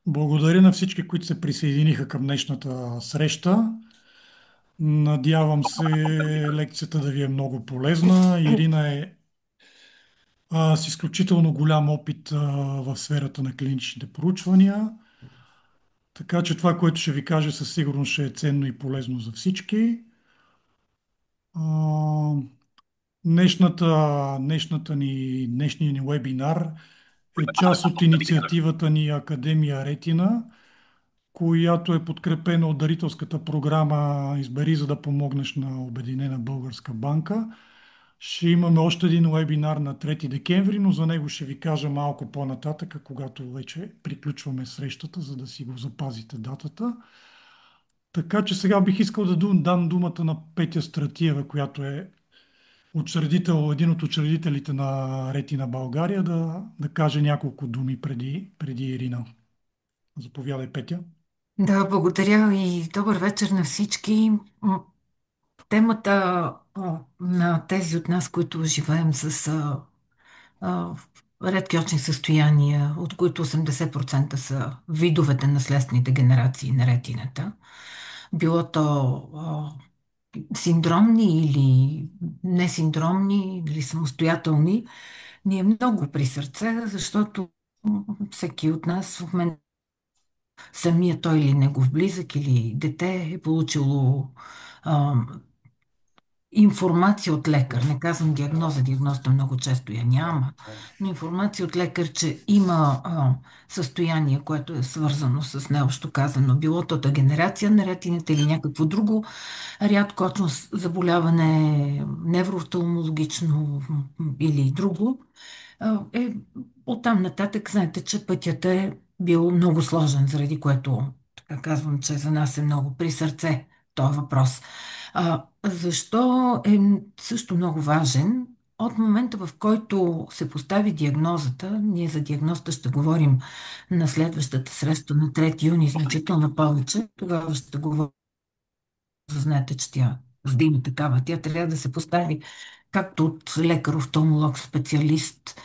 Благодаря на всички, които се присъединиха към днешната среща. Надявам се лекцията да ви е много полезна. Ирина е с изключително голям опит в сферата на клиничните проучвания, така че това, което ще ви кажа, със сигурност ще е ценно и полезно за всички. А, днешния ни вебинар е част от инициативата ни Академия Ретина, която е подкрепена от дарителската програма "Избери, за да помогнеш" на Обединена българска банка. Ще имаме още един вебинар на 3 декември, но за него ще ви кажа малко по-нататък, когато вече приключваме срещата, за да си го запазите датата. Така че сега бих искал да дам думата на Петя Стратиева, която е един от учредителите на Ретина България, да каже няколко думи преди Ирина. Заповядай, Петя. Да, благодаря и добър вечер на всички. Темата на тези от нас, които живеем с а, редки очни състояния, от които 80% са видовете наследствените генерации на ретината, било то синдромни или несиндромни, или самостоятелни, ни е много при сърце, защото всеки от нас в момента самия той или негов близък или дете е получило а, информация от лекар. Не казвам диагноза, диагнозата много често я няма, но информация от лекар, че има състояние, което е свързано с необщо казано, било то генерация на ретината или някакво друго рядко очно заболяване, невроофталмологично или друго, е оттам нататък, знаете, че пътят е бил много сложен, заради което така казвам, че за нас е много при сърце този въпрос. Защо е също много важен? От момента, в който се постави диагнозата, ние за диагнозата ще говорим на следващата среща на 3 юни, значително повече, тогава ще говорим, знаете, че тя, за да има такава, тя трябва да се постави както от лекар, офталмолог, специалист,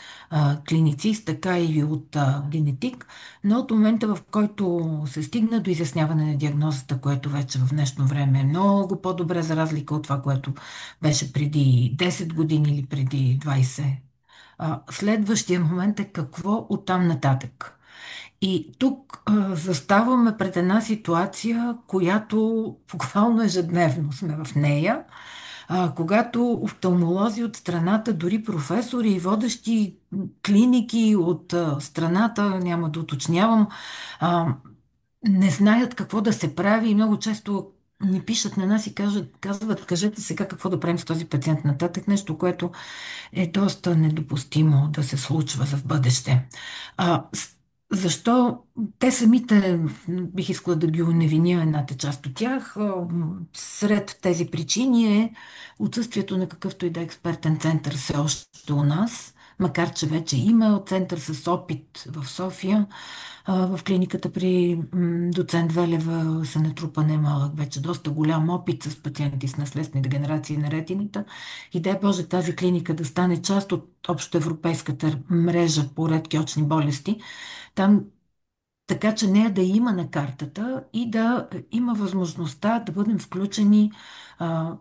клиницист, така и от генетик, но от момента, в който се стигна до изясняване на диагнозата, което вече в днешно време е много по-добре, за разлика от това, което беше преди 10 години или преди 20. Следващия момент е какво оттам нататък. И тук заставаме пред една ситуация, която буквално ежедневно сме в нея, когато офталмолози от страната, дори професори и водещи клиники от страната, няма да уточнявам, а, не знаят какво да се прави и много често ни пишат на нас и казват, кажете сега какво да правим с този пациент нататък, нещо, което е доста недопустимо да се случва за в бъдеще. Защо те самите, бих искала да ги оневиня едната част от тях, сред тези причини е отсъствието на какъвто и да е експертен център все още у нас, макар че вече има център с опит в София. В клиниката при доцент Велева се натрупа немалък, вече доста голям опит с пациенти с наследствени дегенерации на ретината. И дай Боже тази клиника да стане част от общоевропейската мрежа по редки очни болести. Там така че нея да има на картата и да има възможността да бъдем включени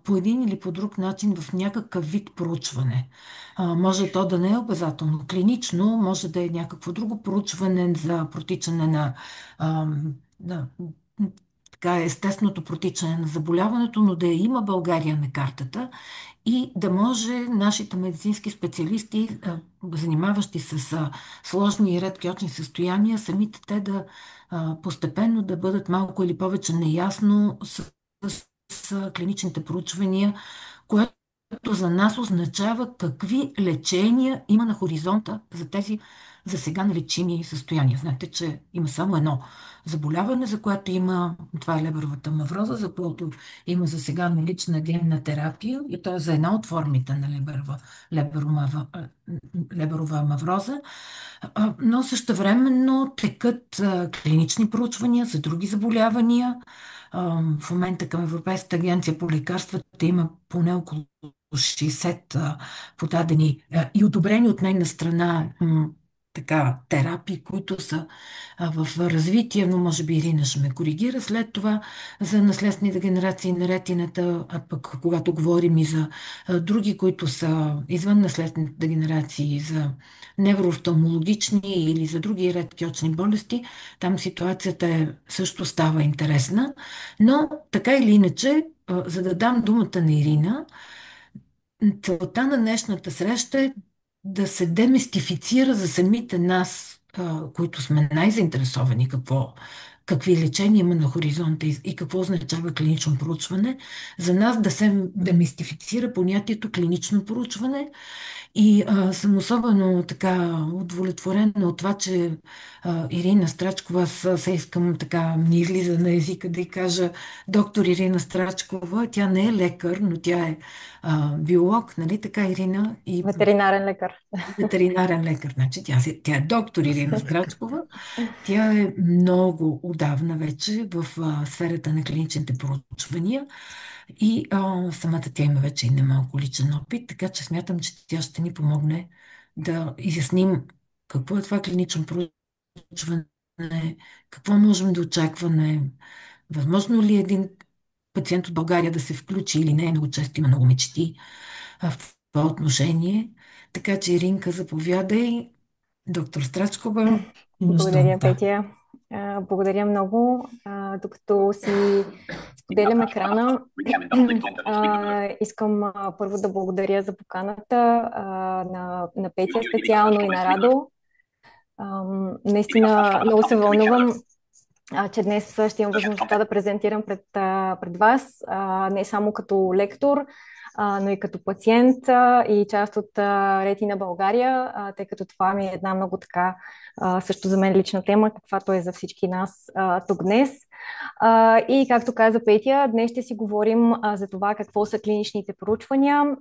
по един или по друг начин в някакъв вид проучване. Може то да не е обязателно клинично, може да е някакво друго проучване за протичане а, на така естественото протичане на заболяването, но да я има България на картата и да може нашите медицински специалисти, занимаващи се с сложни и редки очни състояния, самите те да постепенно да бъдат малко или повече неясно с клиничните проучвания, което за нас означава какви лечения има на хоризонта за тези за сега нелечими състояния. Знаете, че има само едно заболяване, за което има, това е леберовата мавроза, за което има за сега налична генна терапия и то е за една от формите на леберова мавроза, но същевременно текат клинични проучвания за други заболявания. В момента към Европейската агенция по лекарствата има поне около 60 подадени и одобрени от нейна страна така терапии, които са в развитие, но може би Ирина ще ме коригира. След това за наследствените генерации на ретината, а пък когато говорим и за други, които са извън наследствените генерации, за невроофталмологични или за други редки очни болести, там ситуацията също става интересна. Но така или иначе, за да дам думата на Ирина, целта на днешната среща е да се демистифицира за самите нас, които сме най-заинтересовани какви лечения има на хоризонта и какво означава клинично проучване, за нас да се демистифицира понятието клинично проучване и съм особено така удовлетворена от това, че Ирина Страчкова, аз се искам така, ми излиза на езика да й кажа доктор Ирина Страчкова, тя не е лекар, но тя е биолог, нали така, Ирина? И Ветеринарен лекар. ветеринарен лекар, значи тя е доктор Ирина Страчкова. Тя е много отдавна вече в сферата на клиничните проучвания и самата тя има вече и немалко личен опит, така че смятам, че тя ще ни помогне да изясним какво е това клинично проучване, какво можем да очакваме, възможно ли е един пациент от България да се включи или не, много често има много мечти в това отношение. Така че, Иринка, заповядай. Доктор Страчкова, имаш Благодаря, думата. Петя. Благодаря много. Докато си споделям екрана, искам първо да благодаря за поканата на Петя специално и на Радо. Наистина много се вълнувам, че днес ще имам възможността да презентирам пред вас, не само като лектор, но и като пациент и част от Ретина България, тъй като това ми е една много така също за мен лична тема, каквато е за всички нас тук днес. И както каза Петя, днес ще си говорим за това какво са клиничните проучвания,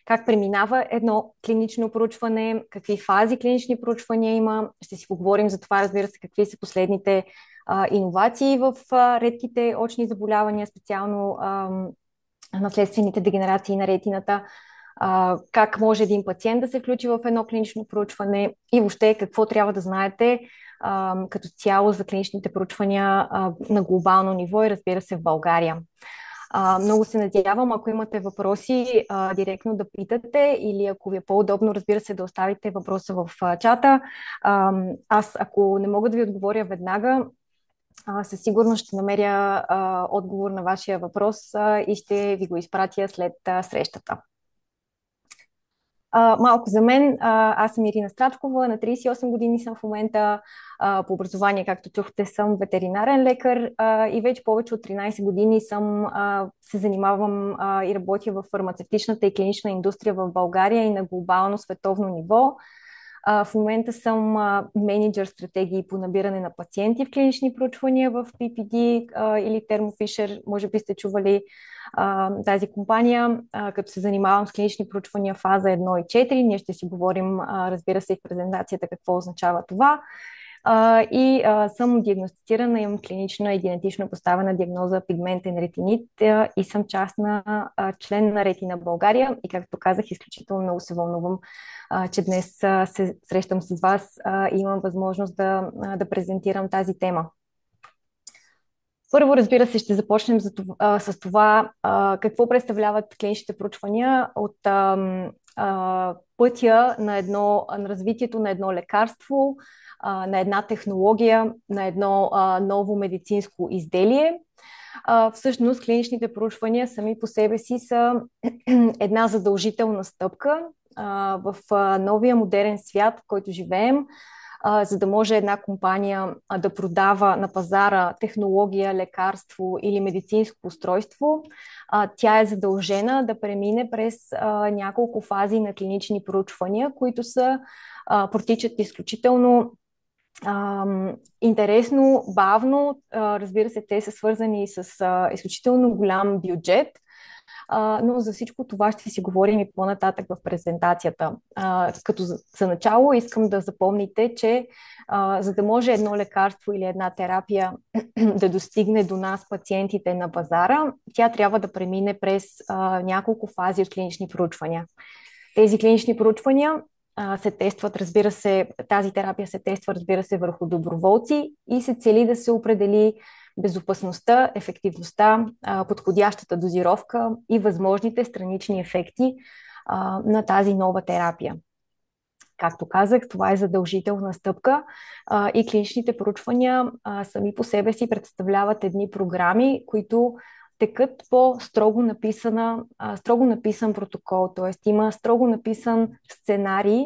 как преминава едно клинично проучване, какви фази клинични проучвания има. Ще си поговорим за това, разбира се, какви са последните иновации в редките очни заболявания, специално наследствените дегенерации на ретината, как може един пациент да се включи в едно клинично проучване и въобще какво трябва да знаете като цяло за клиничните проучвания на глобално ниво и разбира се в България. Много се надявам, ако имате въпроси, директно да питате или ако ви е по-удобно, разбира се, да оставите въпроса в чата. Аз, ако не мога да ви отговоря веднага, със сигурност ще намеря отговор на вашия въпрос и ще ви го изпратя след срещата. Малко за мен. Аз съм Ирина Страчкова, на 38 години съм в момента. По образование, както чухте, съм ветеринарен лекар и вече повече от 13 години се занимавам и работя в фармацевтичната и клинична индустрия в България и на глобално световно ниво. В момента съм менеджер стратегии по набиране на пациенти в клинични проучвания в PPD или Thermo Fisher. Може би сте чували тази компания, като се занимавам с клинични проучвания фаза 1 и 4. Ние ще си говорим, разбира се, и в презентацията какво означава това. Съм диагностицирана, имам клинична и генетично поставена диагноза пигментен ретинит и съм част на член на Ретина България и както казах, изключително много се вълнувам, че днес се срещам с вас и имам възможност да презентирам тази тема. Първо, разбира се, ще започнем с това какво представляват клиничните проучвания от пътя на развитието на едно лекарство, на една технология, на едно ново медицинско изделие. Всъщност, клиничните проучвания сами по себе си са една задължителна стъпка в новия модерен свят, в който живеем, за да може една компания да продава на пазара технология, лекарство или медицинско устройство, тя е задължена да премине през няколко фази на клинични проучвания, които протичат изключително интересно, бавно. Разбира се, те са свързани с изключително голям бюджет, но за всичко това ще си говорим и по-нататък в презентацията. Като за начало искам да запомните, че за да може едно лекарство или една терапия да достигне до нас, пациентите на пазара, тя трябва да премине през няколко фази от клинични проучвания. Тези клинични проучвания се тестват, разбира се, тази терапия се тества, разбира се, върху доброволци и се цели да се определи безопасността, ефективността, подходящата дозировка и възможните странични ефекти на тази нова терапия. Както казах, това е задължителна стъпка и клиничните проучвания сами по себе си представляват едни програми, които текат по строго написан протокол, т.е. има строго написан сценарий,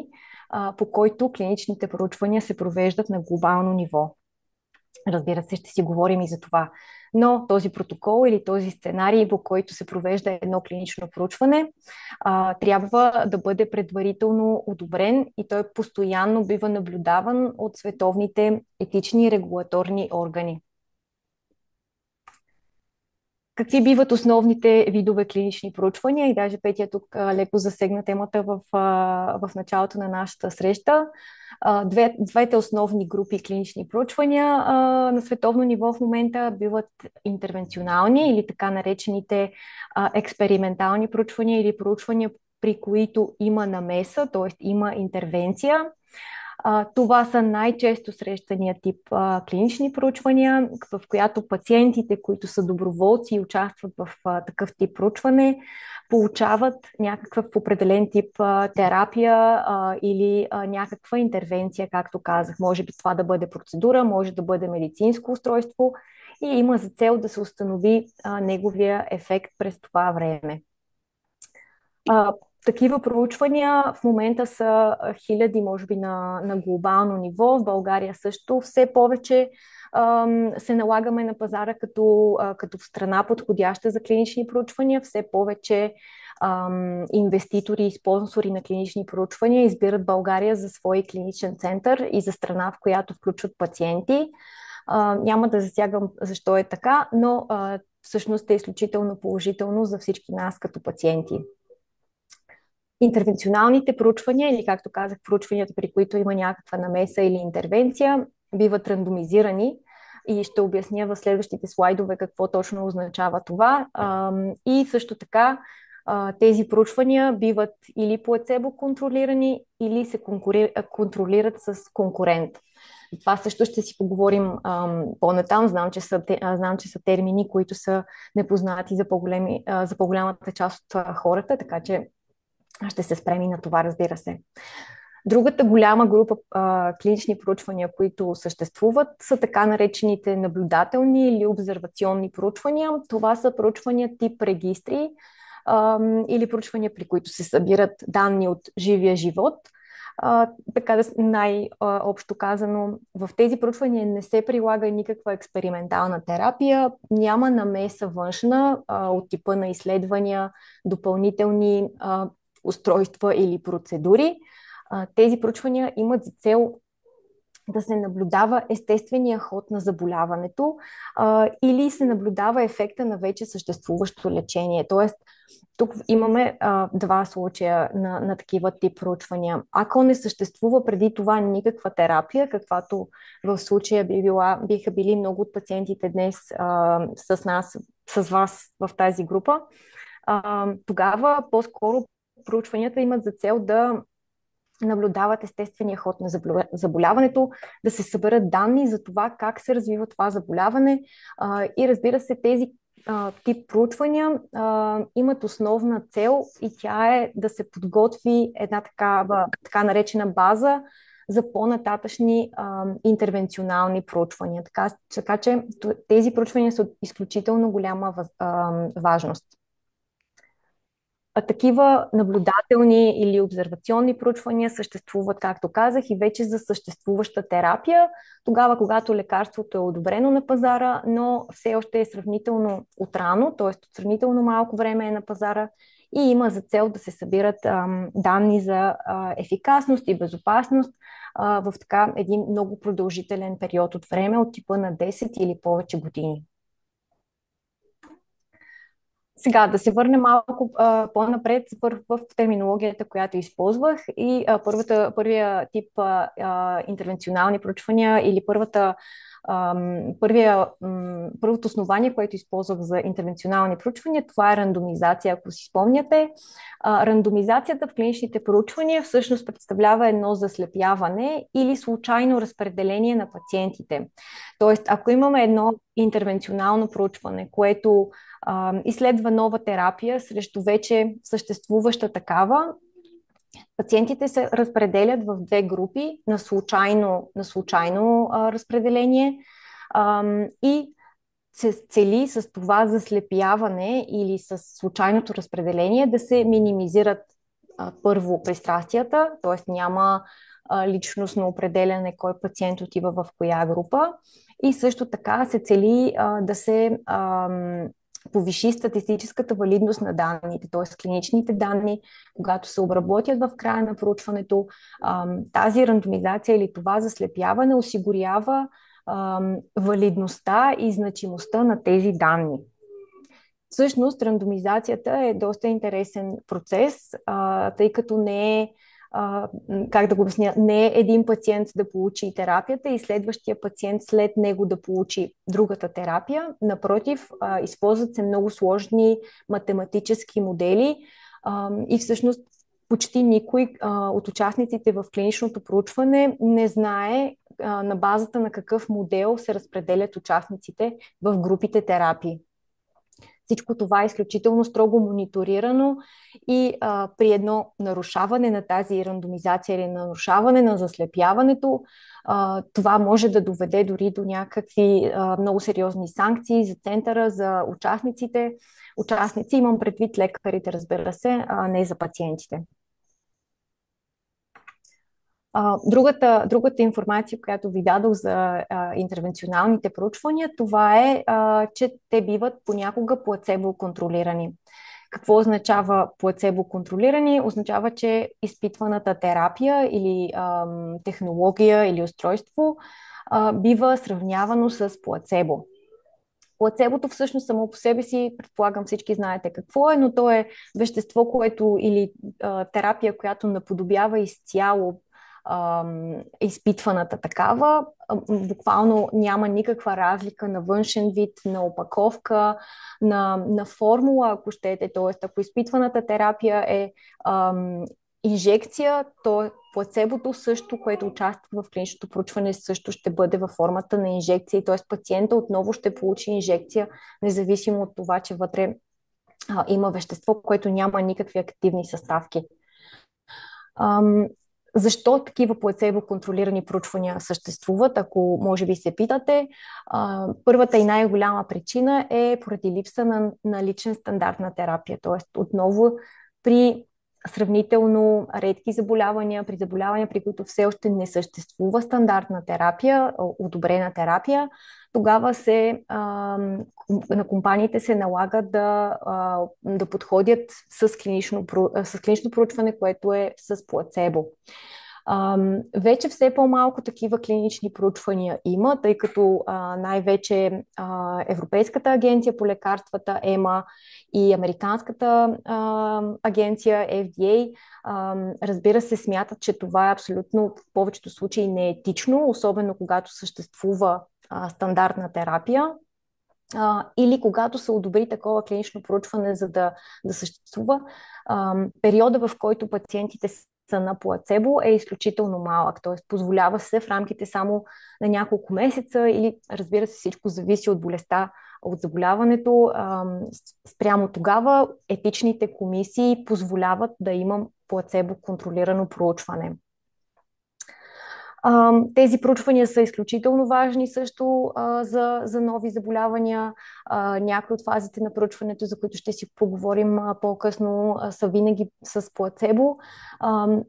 по който клиничните проучвания се провеждат на глобално ниво. Разбира се, ще си говорим и за това. Но този протокол или този сценарий, по който се провежда едно клинично проучване, трябва да бъде предварително одобрен и той постоянно бива наблюдаван от световните етични и регулаторни органи. Какви биват основните видове клинични проучвания? И даже Петя тук леко засегна темата в началото на нашата среща. Двете основни групи клинични проучвания на световно ниво в момента биват интервенционални или така наречените експериментални проучвания или проучвания, при които има намеса, т.е. има интервенция. Това са най-често срещания тип клинични проучвания, в която пациентите, които са доброволци и участват в такъв тип проучване, получават някакъв определен тип терапия или някаква интервенция, както казах. Може би това да бъде процедура, може да бъде медицинско устройство и има за цел да се установи неговия ефект през това време. Такива проучвания в момента са хиляди, може би на глобално ниво. В България също все повече се налагаме на пазара като страна подходяща за клинични проучвания. Все повече инвеститори и спонсори на клинични проучвания избират България за свой клиничен център и за страна, в която включват пациенти. Няма да засягам защо е така, но всъщност е изключително положително за всички нас като пациенти. Интервенционалните проучвания, или както казах, проучванията, при които има някаква намеса или интервенция, биват рандомизирани и ще обясня в следващите слайдове какво точно означава това. И също така тези проучвания биват или плацебо контролирани, или се контролират с конкурент. Това също ще си поговорим по-натам. Знам, че са термини, които са непознати за по-голямата част от хората, така че ще се спрем и на това, разбира се. Другата голяма група клинични проучвания, които съществуват, са така наречените наблюдателни или обсервационни проучвания. Това са проучвания тип регистри или проучвания, при които се събират данни от живия живот. Така да най-общо казано, в тези проучвания не се прилага никаква експериментална терапия, няма намеса външна от типа на изследвания, допълнителни устройства или процедури. Тези проучвания имат за цел да се наблюдава естествения ход на заболяването или се наблюдава ефекта на вече съществуващо лечение. Тоест, тук имаме два случая на такива тип проучвания. Ако не съществува преди това никаква терапия, каквато в случая биха били много от пациентите днес с нас, с вас в тази група, тогава по-скоро проучванията имат за цел да наблюдават естествения ход на заболяването, да се съберат данни за това как се развива това заболяване и разбира се, тези тип проучвания имат основна цел и тя е да се подготви една така наречена база за по-нататъчни интервенционални проучвания. Така че тези проучвания са от изключително голяма важност. Такива наблюдателни или обсервационни проучвания съществуват, както казах, и вече за съществуваща терапия, тогава когато лекарството е одобрено на пазара, но все още е сравнително отрано, т.е. от сравнително малко време е на пазара и има за цел да се събират данни за ефикасност и безопасност в така един много продължителен период от време, от типа на 10 или повече години. Сега да се върнем малко по-напред в терминологията, която използвах и първия тип интервенционални проучвания или първата Първото основание, което използвах за интервенционални проучвания, това е рандомизация, ако си спомняте. Рандомизацията в клиничните проучвания всъщност представлява едно заслепяване или случайно разпределение на пациентите. Тоест, ако имаме едно интервенционално проучване, което изследва нова терапия срещу вече съществуваща такава, пациентите се разпределят в две групи на случайно разпределение и се цели с това заслепяване или с случайното разпределение да се минимизират първо пристрастията, т.е. няма личностно определяне кой пациент отива в коя група и също така се цели да се повиши статистическата валидност на данните, т.е. клиничните данни, когато се обработят в края на проучването, тази рандомизация или това заслепяване осигурява валидността и значимостта на тези данни. Всъщност, рандомизацията е доста интересен процес, тъй като не е как да го обясня, не е един пациент да получи терапията и следващия пациент след него да получи другата терапия. Напротив, използват се много сложни математически модели и всъщност почти никой от участниците в клиничното проучване не знае на базата на какъв модел се разпределят участниците в групите терапии. Всичко това е изключително строго мониторирано и при едно нарушаване на тази рандомизация или нарушаване на заслепяването, това може да доведе дори до някакви много сериозни санкции за центъра, за участниците. Участници имам предвид лекарите, разбира се, а не за пациентите. Другата информация, която ви дадох за интервенционалните проучвания, това е, че те биват понякога плацебо-контролирани. Какво означава плацебо-контролирани? Означава, че изпитваната терапия или технология или устройство бива сравнявано с плацебо. Плацебото всъщност само по себе си, предполагам всички знаете какво е, но то е вещество, което или терапия, която наподобява изцяло изпитваната такава. Буквално няма никаква разлика на външен вид, на опаковка, на формула, ако щете. Тоест, ако изпитваната терапия е инжекция, то плацебото също, което участва в клиничното проучване, също ще бъде във формата на инжекция. Т.е. пациента отново ще получи инжекция, независимо от това, че вътре има вещество, което няма никакви активни съставки. Защо такива плацебо-контролирани проучвания съществуват, ако може би се питате? Първата и най-голяма причина е поради липса на личен стандарт на терапия. Тоест, отново при сравнително редки заболявания, при заболявания, при които все още не съществува стандартна терапия, одобрена терапия, тогава на компаниите се налага да подходят с клинично проучване, което е с плацебо. Вече все по-малко такива клинични проучвания има, тъй като най-вече Европейската агенция по лекарствата ЕМА и Американската агенция FDA, разбира се, смятат, че това е абсолютно в повечето случаи неетично, особено когато съществува стандартна терапия. Или когато се одобри такова клинично проучване, за да съществува, периода, в който пациентите са на плацебо е изключително малък, т.е. позволява се в рамките само на няколко месеца или, разбира се, всичко зависи от болестта, от заболяването. Спрямо тогава етичните комисии позволяват да има плацебо контролирано проучване. Тези проучвания са изключително важни също за нови заболявания. Някои от фазите на проучването, за които ще си поговорим по-късно, са винаги с плацебо,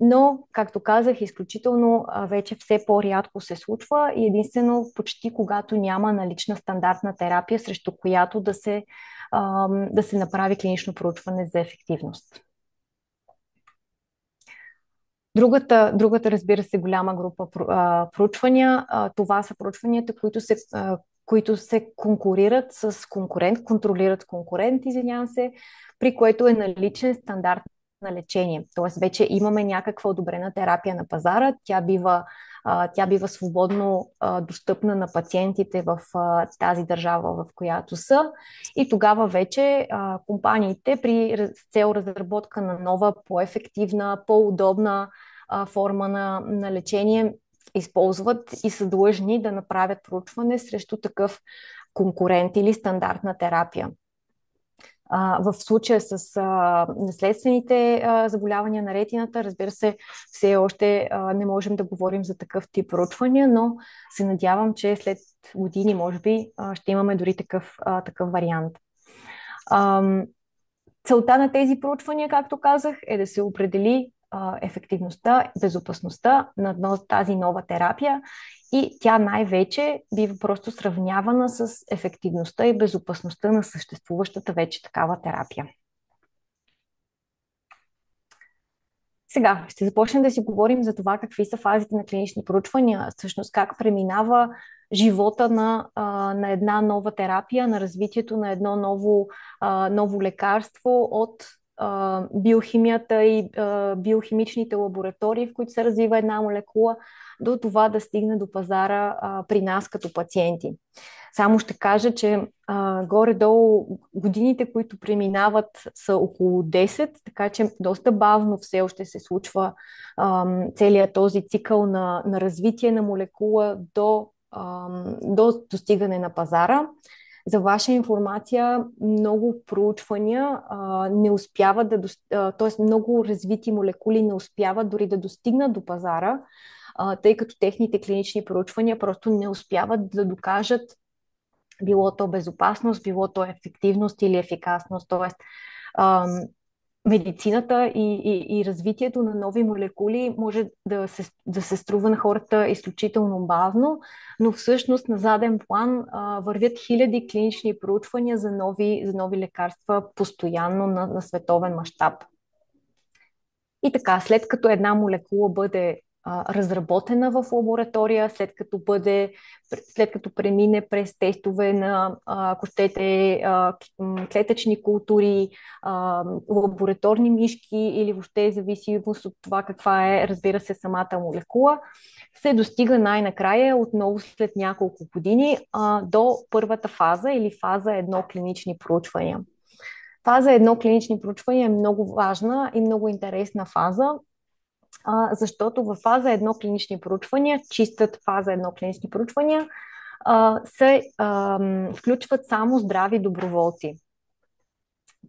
но, както казах, изключително вече все по-рядко се случва и единствено почти когато няма налична стандартна терапия, срещу която да се направи клинично проучване за ефективност. Другата, разбира се, голяма група проучвания, това са проучванията, които се контролират с конкурент, извинявам се, при което е наличен стандарт на лечение. Тоест вече имаме някаква одобрена терапия на пазара, тя бива тя бива свободно достъпна на пациентите в тази държава, в която са. И тогава вече компаниите с цел разработка на нова, по-ефективна, по-удобна форма на лечение използват и са длъжни да направят проучване срещу такъв конкурент или стандартна терапия. В случая с наследствените заболявания на ретината, разбира се, все още не можем да говорим за такъв тип проучвания, но се надявам, че след години, може би, ще имаме дори такъв вариант. Целта на тези проучвания, както казах, е да се определи ефективността, безопасността на тази нова терапия и тя най-вече бива просто сравнявана с ефективността и безопасността на съществуващата вече такава терапия. Сега ще започнем да си говорим за това какви са фазите на клинични проучвания, всъщност как преминава живота на една нова терапия, на развитието на едно ново лекарство от биохимията и биохимичните лаборатории, в които се развива една молекула, до това да стигне до пазара при нас като пациенти. Само ще кажа, че горе-долу годините, които преминават, са около 10, така че доста бавно все още се случва целият този цикъл на развитие на молекула до достигане на пазара. За ваша информация, много проучвания не успяват т.е. много развити молекули не успяват дори да достигнат до пазара, тъй като техните клинични проучвания просто не успяват да докажат било то безопасност, било то ефективност или ефикасност. Т.е. медицината и развитието на нови молекули може да се струва на хората изключително бавно, но всъщност на заден план вървят хиляди клинични проучвания за нови лекарства постоянно на световен мащаб. И така, след като една молекула бъде разработена в лаборатория, след като премине през тестове на, ако щете, клетъчни култури, лабораторни мишки или въобще зависимост от това каква е, разбира се, самата молекула, се достига най-накрая, отново след няколко години, до първата фаза или фаза 1 клинични проучвания. Фаза 1 клинични проучвания е много важна и много интересна фаза, защото в фаза 1 клинични проучвания, чистата фаза 1 клинични проучвания, се включват само здрави доброволци.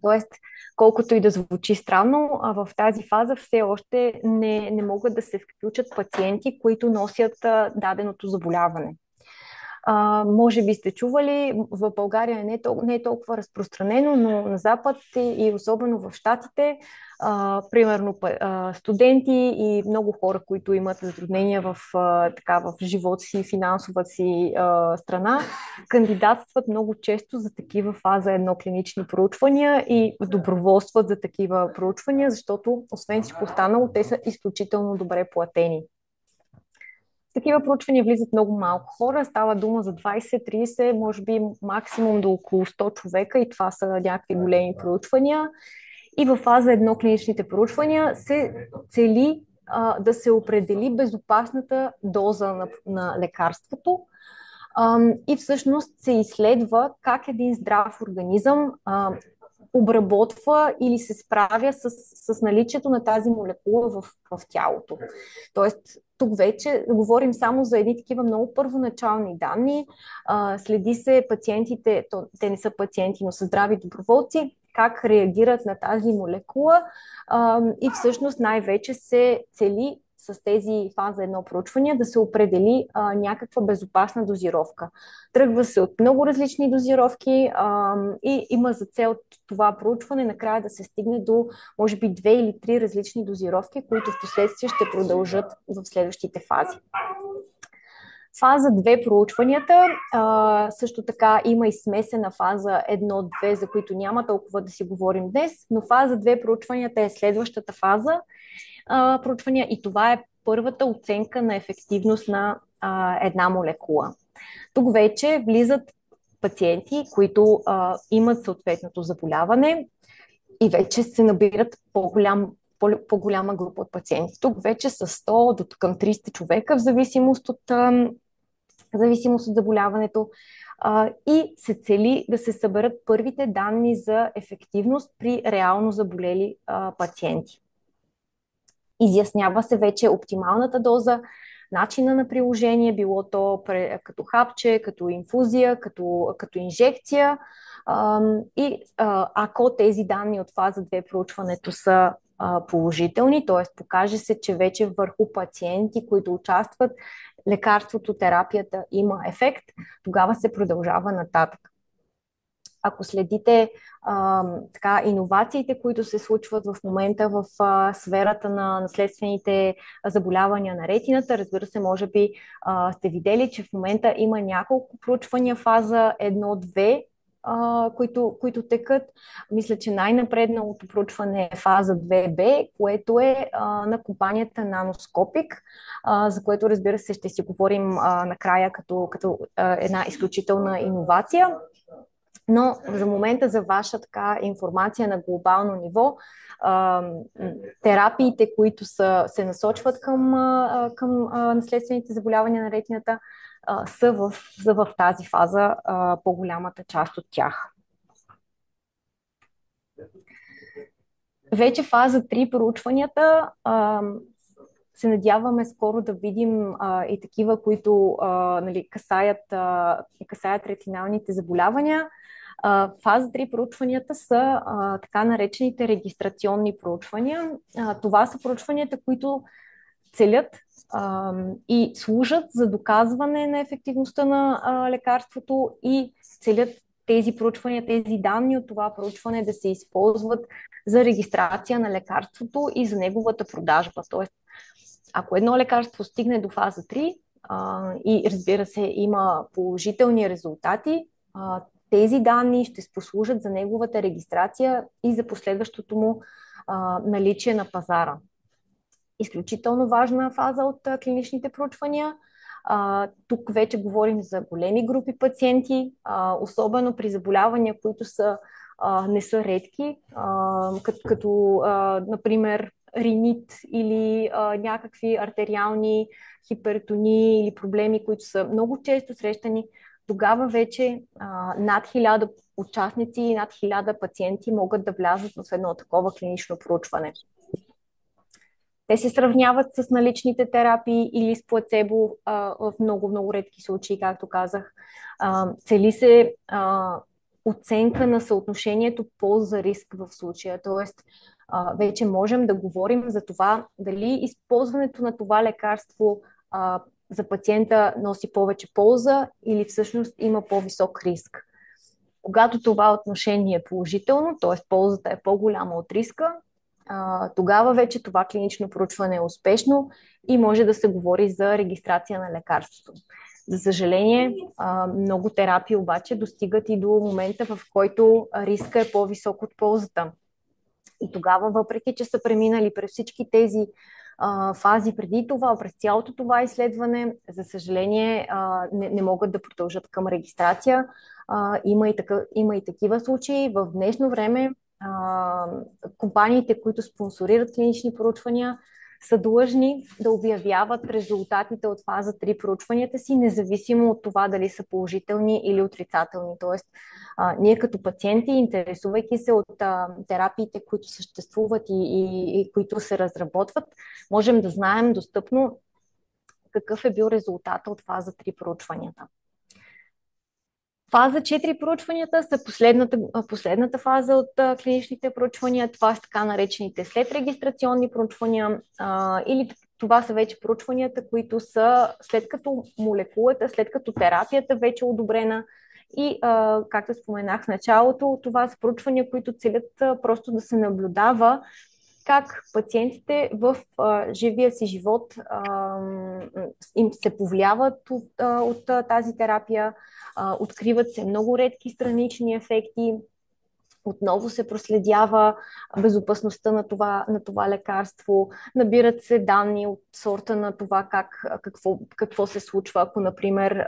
Тоест, колкото и да звучи странно, в тази фаза все още не могат да се включат пациенти, които носят даденото заболяване. Може би сте чували, в България не е толкова разпространено, но на Запад и особено в Щатите, примерно студенти и много хора, които имат затруднения в живота си, финансовата си страна, кандидатстват много често за такива фаза 1 клинични проучвания и доброволстват за такива проучвания, защото освен всичко останало, те са изключително добре платени. Такива проучвания влизат много малко хора, става дума за 20-30, може би максимум до около 100 човека и това са някакви големи проучвания. И във фаза 1 клиничните проучвания се цели да се определи безопасната доза на лекарството и всъщност се изследва как един здрав организъм обработва или се справя с наличието на тази молекула в тялото. Тоест, тук вече говорим само за едни такива много първоначални данни. Следи се пациентите, те не са пациенти, но са здрави доброволци, как реагират на тази молекула и всъщност най-вече се цели с тези фаза 1 проучвания да се определи някаква безопасна дозировка. Тръгва се от много различни дозировки и има за цел това проучване накрая да се стигне до може би 2 или 3 различни дозировки, които в последствие ще продължат в следващите фази. Фаза 2 проучванията, също така има и смесена фаза 1-2, за които няма толкова да си говорим днес, но фаза 2 проучванията е следващата фаза проучвания и това е първата оценка на ефективност на една молекула. Тук вече влизат пациенти, които имат съответното заболяване и вече се набират по-голяма група от пациенти. Тук вече са 100 до към 300 човека, в зависимост от заболяването. И се цели да се съберат първите данни за ефективност при реално заболели пациенти. Изяснява се вече оптималната доза, начина на приложение, било то като хапче, като инфузия, като инжекция. И ако тези данни от фаза 2 проучването са положителни, т.е. покаже се, че вече върху пациенти, които участват, лекарството, терапията има ефект, тогава се продължава нататък. Ако следите иновациите, които се случват в момента в сферата на наследствените заболявания на ретината, разбира се, може би сте видели, че в момента има няколко проучвания фаза 1-2, които текат. Мисля, че най-напредналото проучване е фаза 2B, което е на компанията Nanoscopic, за което, разбира се, ще си говорим накрая като една изключителна иновация. Но за момента за ваша информация на глобално ниво, терапиите, които се насочват към наследствените заболявания на ретината, са в тази фаза, по-голямата част от тях. Вече фаза 3 проучванията се надяваме скоро да видим и такива, които касаят ретиналните заболявания. Фаза 3 проучванията са така наречените регистрационни проучвания. Това са проучванията, които целят и служат за доказване на ефективността на лекарството и целят тези проучвания, тези данни от това проучване да се използват за регистрация на лекарството и за неговата продажба. Тоест, ако едно лекарство стигне до фаза 3 и, разбира се, има положителни резултати, тези данни ще послужат за неговата регистрация и за последващото му наличие на пазара. Изключително важна фаза от клиничните проучвания. Тук вече говорим за големи групи пациенти, особено при заболявания, които не са редки, като например ринит или някакви артериални хипертонии или проблеми, които са много често срещани. Тогава вече над 1000 участници и над 1000 пациенти могат да влязат в едно такова клинично проучване. Те се сравняват с наличните терапии или с плацебо в много редки случаи, както казах. Цели се оценка на съотношението полза-риск в случая. Тоест, вече можем да говорим за това дали използването на това лекарство за пациента носи повече полза или всъщност има по-висок риск. Когато това отношение е положително, т.е. ползата е по-голяма от риска, тогава вече това клинично проучване е успешно и може да се говори за регистрация на лекарството. За съжаление, много терапии обаче достигат и до момента, в който риска е по-висок от ползата. И тогава, въпреки че са преминали през всички тези фази преди това, през цялото това изследване, за съжаление, не могат да продължат към регистрация. Има и такива случаи. В днешно време компаниите, които спонсорират клинични проучвания, са длъжни да обявяват резултатите от фаза 3 проучванията си, независимо от това дали са положителни или отрицателни. Тоест, ние като пациенти, интересувайки се от терапиите, които съществуват и които се разработват, можем да знаем достъпно какъв е бил резултата от фаза 3 проучванията. Фаза 4 проучванията са последната фаза от клиничните проучвания. Това са така наречените следрегистрационни проучвания или това са вече проучванията, които са след като молекулата, след като терапията вече е одобрена и, както споменах в началото, това са проучвания, които целят просто да се наблюдава как пациентите в живия си живот им се повлияват от тази терапия, откриват се много редки странични ефекти, отново се проследява безопасността на това лекарство, набират се данни от сорта на това какво се случва, ако, например,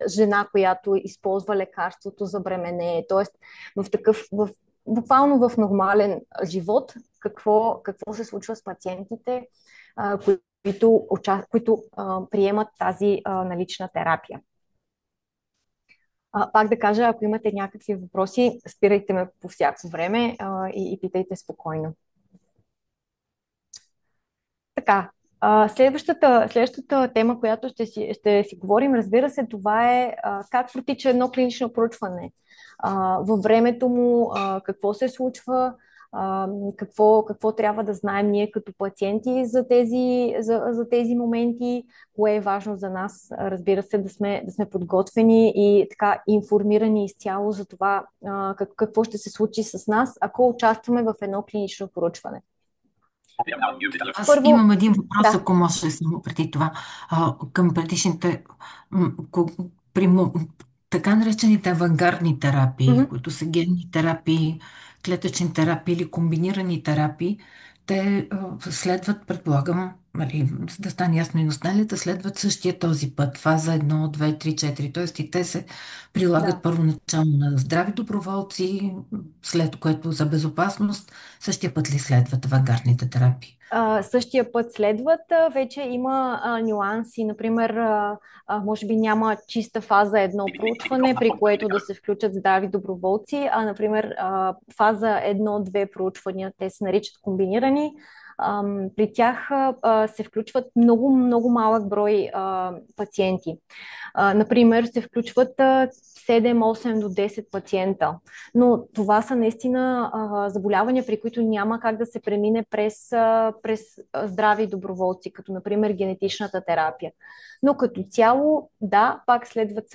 жена, която използва лекарството за бремене, т.е. буквално в нормален живот, какво се случва с пациентите, които приемат тази налична терапия. Пак да кажа, ако имате някакви въпроси, спирайте ме по всяко време и питайте спокойно. Така, следващата тема, която ще си говорим, разбира се, това е как протича едно клинично проучване. Във времето му, какво се случва, какво трябва да знаем ние като пациенти за тези моменти, кое е важно за нас, разбира се, да сме подготвени и така информирани изцяло за това какво ще се случи с нас, ако участваме в едно клинично проучване. Аз имам един въпрос, Да. ако може само преди това, към предишните, при така наречените авангардни терапии, които са генни терапии, клетъчни терапии или комбинирани терапии, те следват, предполагам, нали, за да стане ясно и на останалите, следват същия този път, фаза 1, 2, 3, 4, т.е. и те се прилагат Да. първоначално на здрави доброволци, след което за безопасност, същия път ли следват авангардните терапии? Същия път следват. Вече има нюанси. Например, може би няма чиста фаза едно проучване, при което да се включат здрави доброволци, а, например, фаза едно-две проучвания, те се наричат комбинирани. При тях се включват много, много малък брой пациенти. Например, се включват 7, 8 до 10 пациента. Но това са наистина заболявания, при които няма как да се премине през здрави доброволци, като например генетичната терапия. Но като цяло, да, пак следват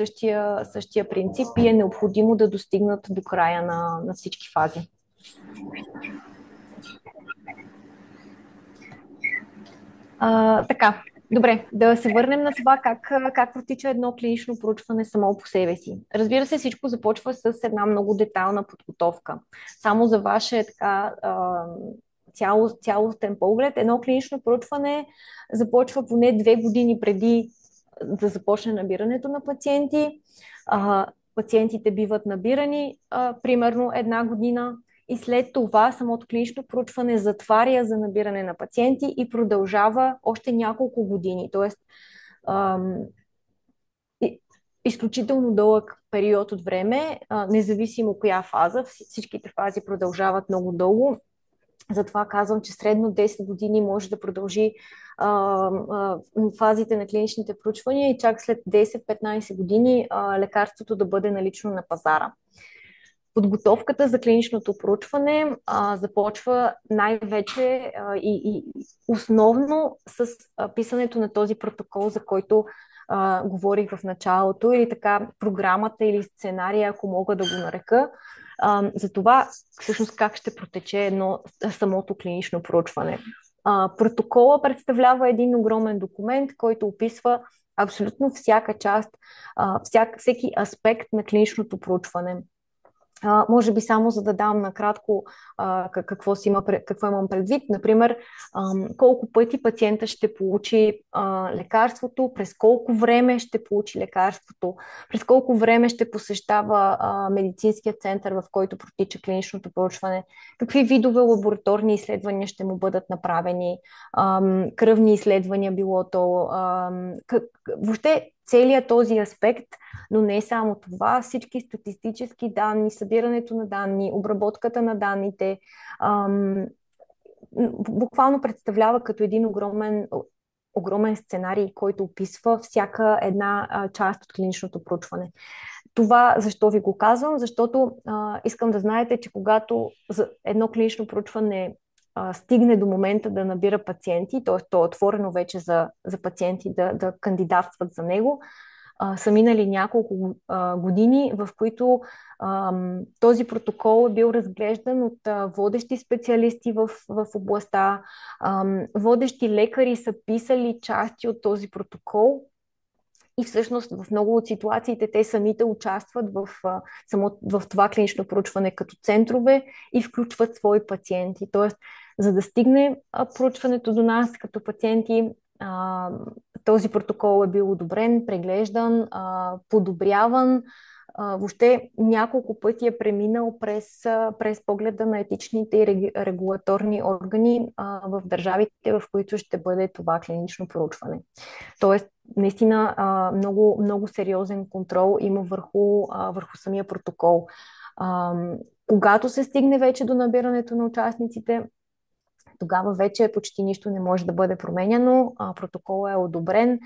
същия принцип и е необходимо да достигнат до края на всички фази. Така, добре, да се върнем на това как протича едно клинично проучване само по себе си. Разбира се, всичко започва с една много детайлна подготовка. Само за ваше така, цялостен поглед, едно клинично проучване започва поне 2 години преди да започне набирането на пациенти. Пациентите биват набирани примерно 1 година. И след това самото клинично проучване затваря за набиране на пациенти и продължава още няколко години. Тоест, изключително дълъг период от време, независимо коя фаза. Всичките фази продължават много дълго. Затова казвам, че средно 10 години може да продължи фазите на клиничните проучвания и чак след 10-15 години лекарството да бъде налично на пазара. Подготовката за клиничното проучване започва най-вече и основно с писането на този протокол, за който говорих в началото, или така програмата или сценария, ако мога да го нарека, за това всъщност как ще протече самото клинично проучване. Протокола представлява един огромен документ, който описва абсолютно всяка част, всеки аспект на клиничното проучване. Може би само за да дам накратко какво имам предвид. Например, колко пъти пациента ще получи лекарството, през колко време ще получи лекарството, през колко време ще посещава медицинския център, в който протича клиничното проучване, какви видове лабораторни изследвания ще му бъдат направени, кръвни изследвания било то, въобще целият този аспект, но не само това, всички статистически данни, събирането на данни, обработката на данните, буквално представлява като един огромен сценарий, който описва всяка една част от клиничното проучване. Това защо ви го казвам? Защото искам да знаете, че когато едно клинично проучване стигне до момента да набира пациенти, т.е. то е отворено вече за пациенти да кандидатстват за него, са минали няколко години, в които този протокол е бил разглеждан от водещи специалисти в областта. Водещи лекари са писали части от този протокол и всъщност в много от ситуациите те самите участват в това клинично проучване като центрове и включват свои пациенти. Тоест, за да стигне проучването до нас като пациенти, този протокол е бил одобрен, преглеждан, подобряван въобще няколко пъти е преминал през погледа на етичните и регулаторни органи в държавите, в които ще бъде това клинично проучване. Тоест, наистина много, много сериозен контрол има върху самия протокол. Когато се стигне вече до набирането на участниците, тогава вече почти нищо не може да бъде променяно, протоколът е одобрен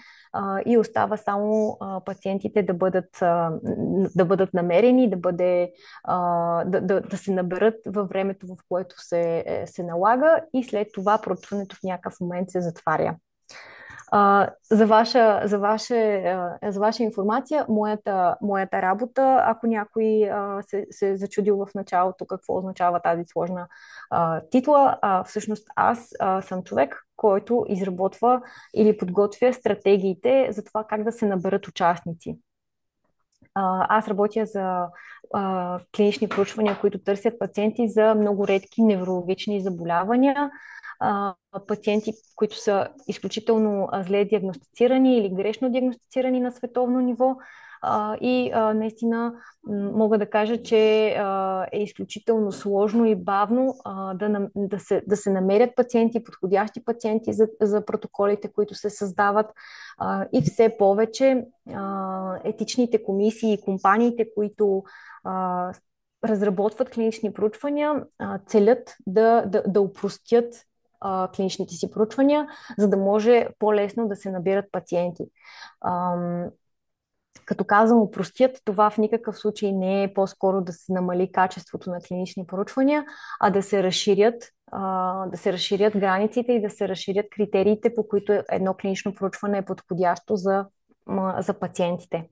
и остава само пациентите да бъдат намерени, да се наберат във времето, в което се налага, и след това проучването в някакъв момент се затваря. За ваша информация, моята работа, ако някой се е зачудил в началото какво означава тази сложна титла, всъщност аз съм човек, който изработва или подготвя стратегиите за това как да се наберат участници. Аз работя за клинични проучвания, които търсят пациенти за много редки неврологични заболявания, пациенти, които са изключително зле диагностицирани или грешно диагностицирани на световно ниво. Наистина мога да кажа, че е изключително сложно и бавно да се намерят пациенти, подходящи пациенти за протоколите, които се създават. И все повече етичните комисии и компаниите, които разработват клинични проучвания, целят да упростят клиничните си проучвания, за да може по-лесно да се набират пациенти. Като казвам упростят, това в никакъв случай не е по-скоро да се намали качеството на клинични проучвания, а да се разширят границите и да се разширят критериите, по които едно клинично проучване е подходящо за пациентите.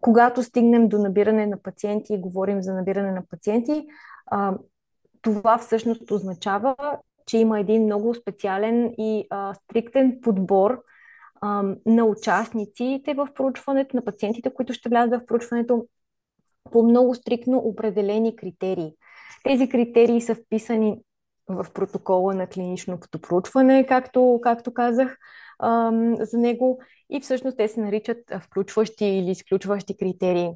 Когато стигнем до набиране на пациенти и говорим за набиране на пациенти, това всъщност означава, че има един много специален и стриктен подбор на участниците в проучването, на пациентите, които ще влязат в проучването, по много стриктно определени критерии. Тези критерии са вписани в протокола на клиничното проучване, както казах за него, и всъщност те се наричат включващи или изключващи критерии.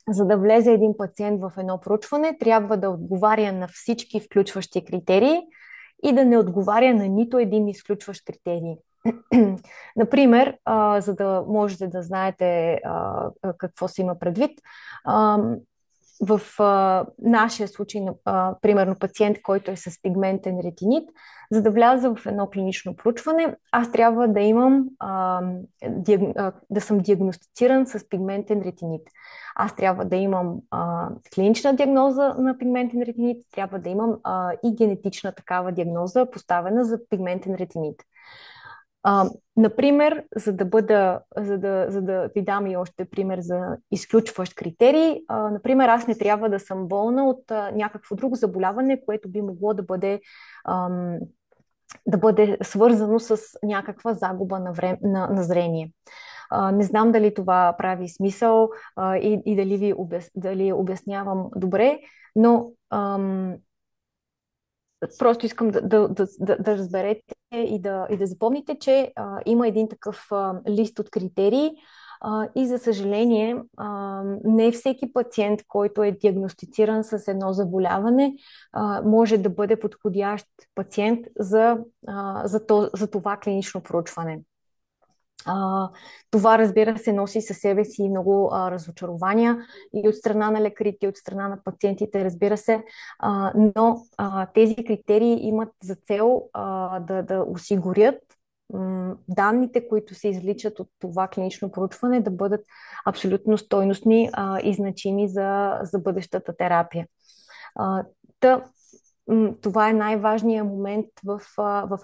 За да влезе един пациент в едно проучване, трябва да отговаря на всички включващи критерии и да не отговаря на нито един изключващ критерий. Например, за да можете да знаете какво се има предвид, в нашия случай, примерно пациент, който е с пигментен ретинит, за да вляза в едно клинично проучване, аз трябва да имам да съм диагностициран с пигментен ретинит. Аз трябва да имам клинична диагноза на пигментен ретинит, трябва да имам и генетична такава диагноза, поставена за пигментен ретинит. Например, за да ви дам и още пример за изключващ критерий, например, аз не трябва да съм болна от някакво друго заболяване, което би могло да бъде свързано с някаква загуба на зрение. Не знам дали това прави смисъл и дали обяснявам добре, но просто искам да разберете и да запомните, че има един такъв лист от критерии и за съжаление не всеки пациент, който е диагностициран с едно заболяване, може да бъде подходящ пациент за това клинично проучване. Това, разбира се, носи със себе си много разочарования и от страна на лекарите, и от страна на пациентите, разбира се, но тези критерии имат за цел да осигурят данните, които се извличат от това клинично проучване, да бъдат абсолютно стойностни и значими за бъдещата терапия. Това е най-важният момент в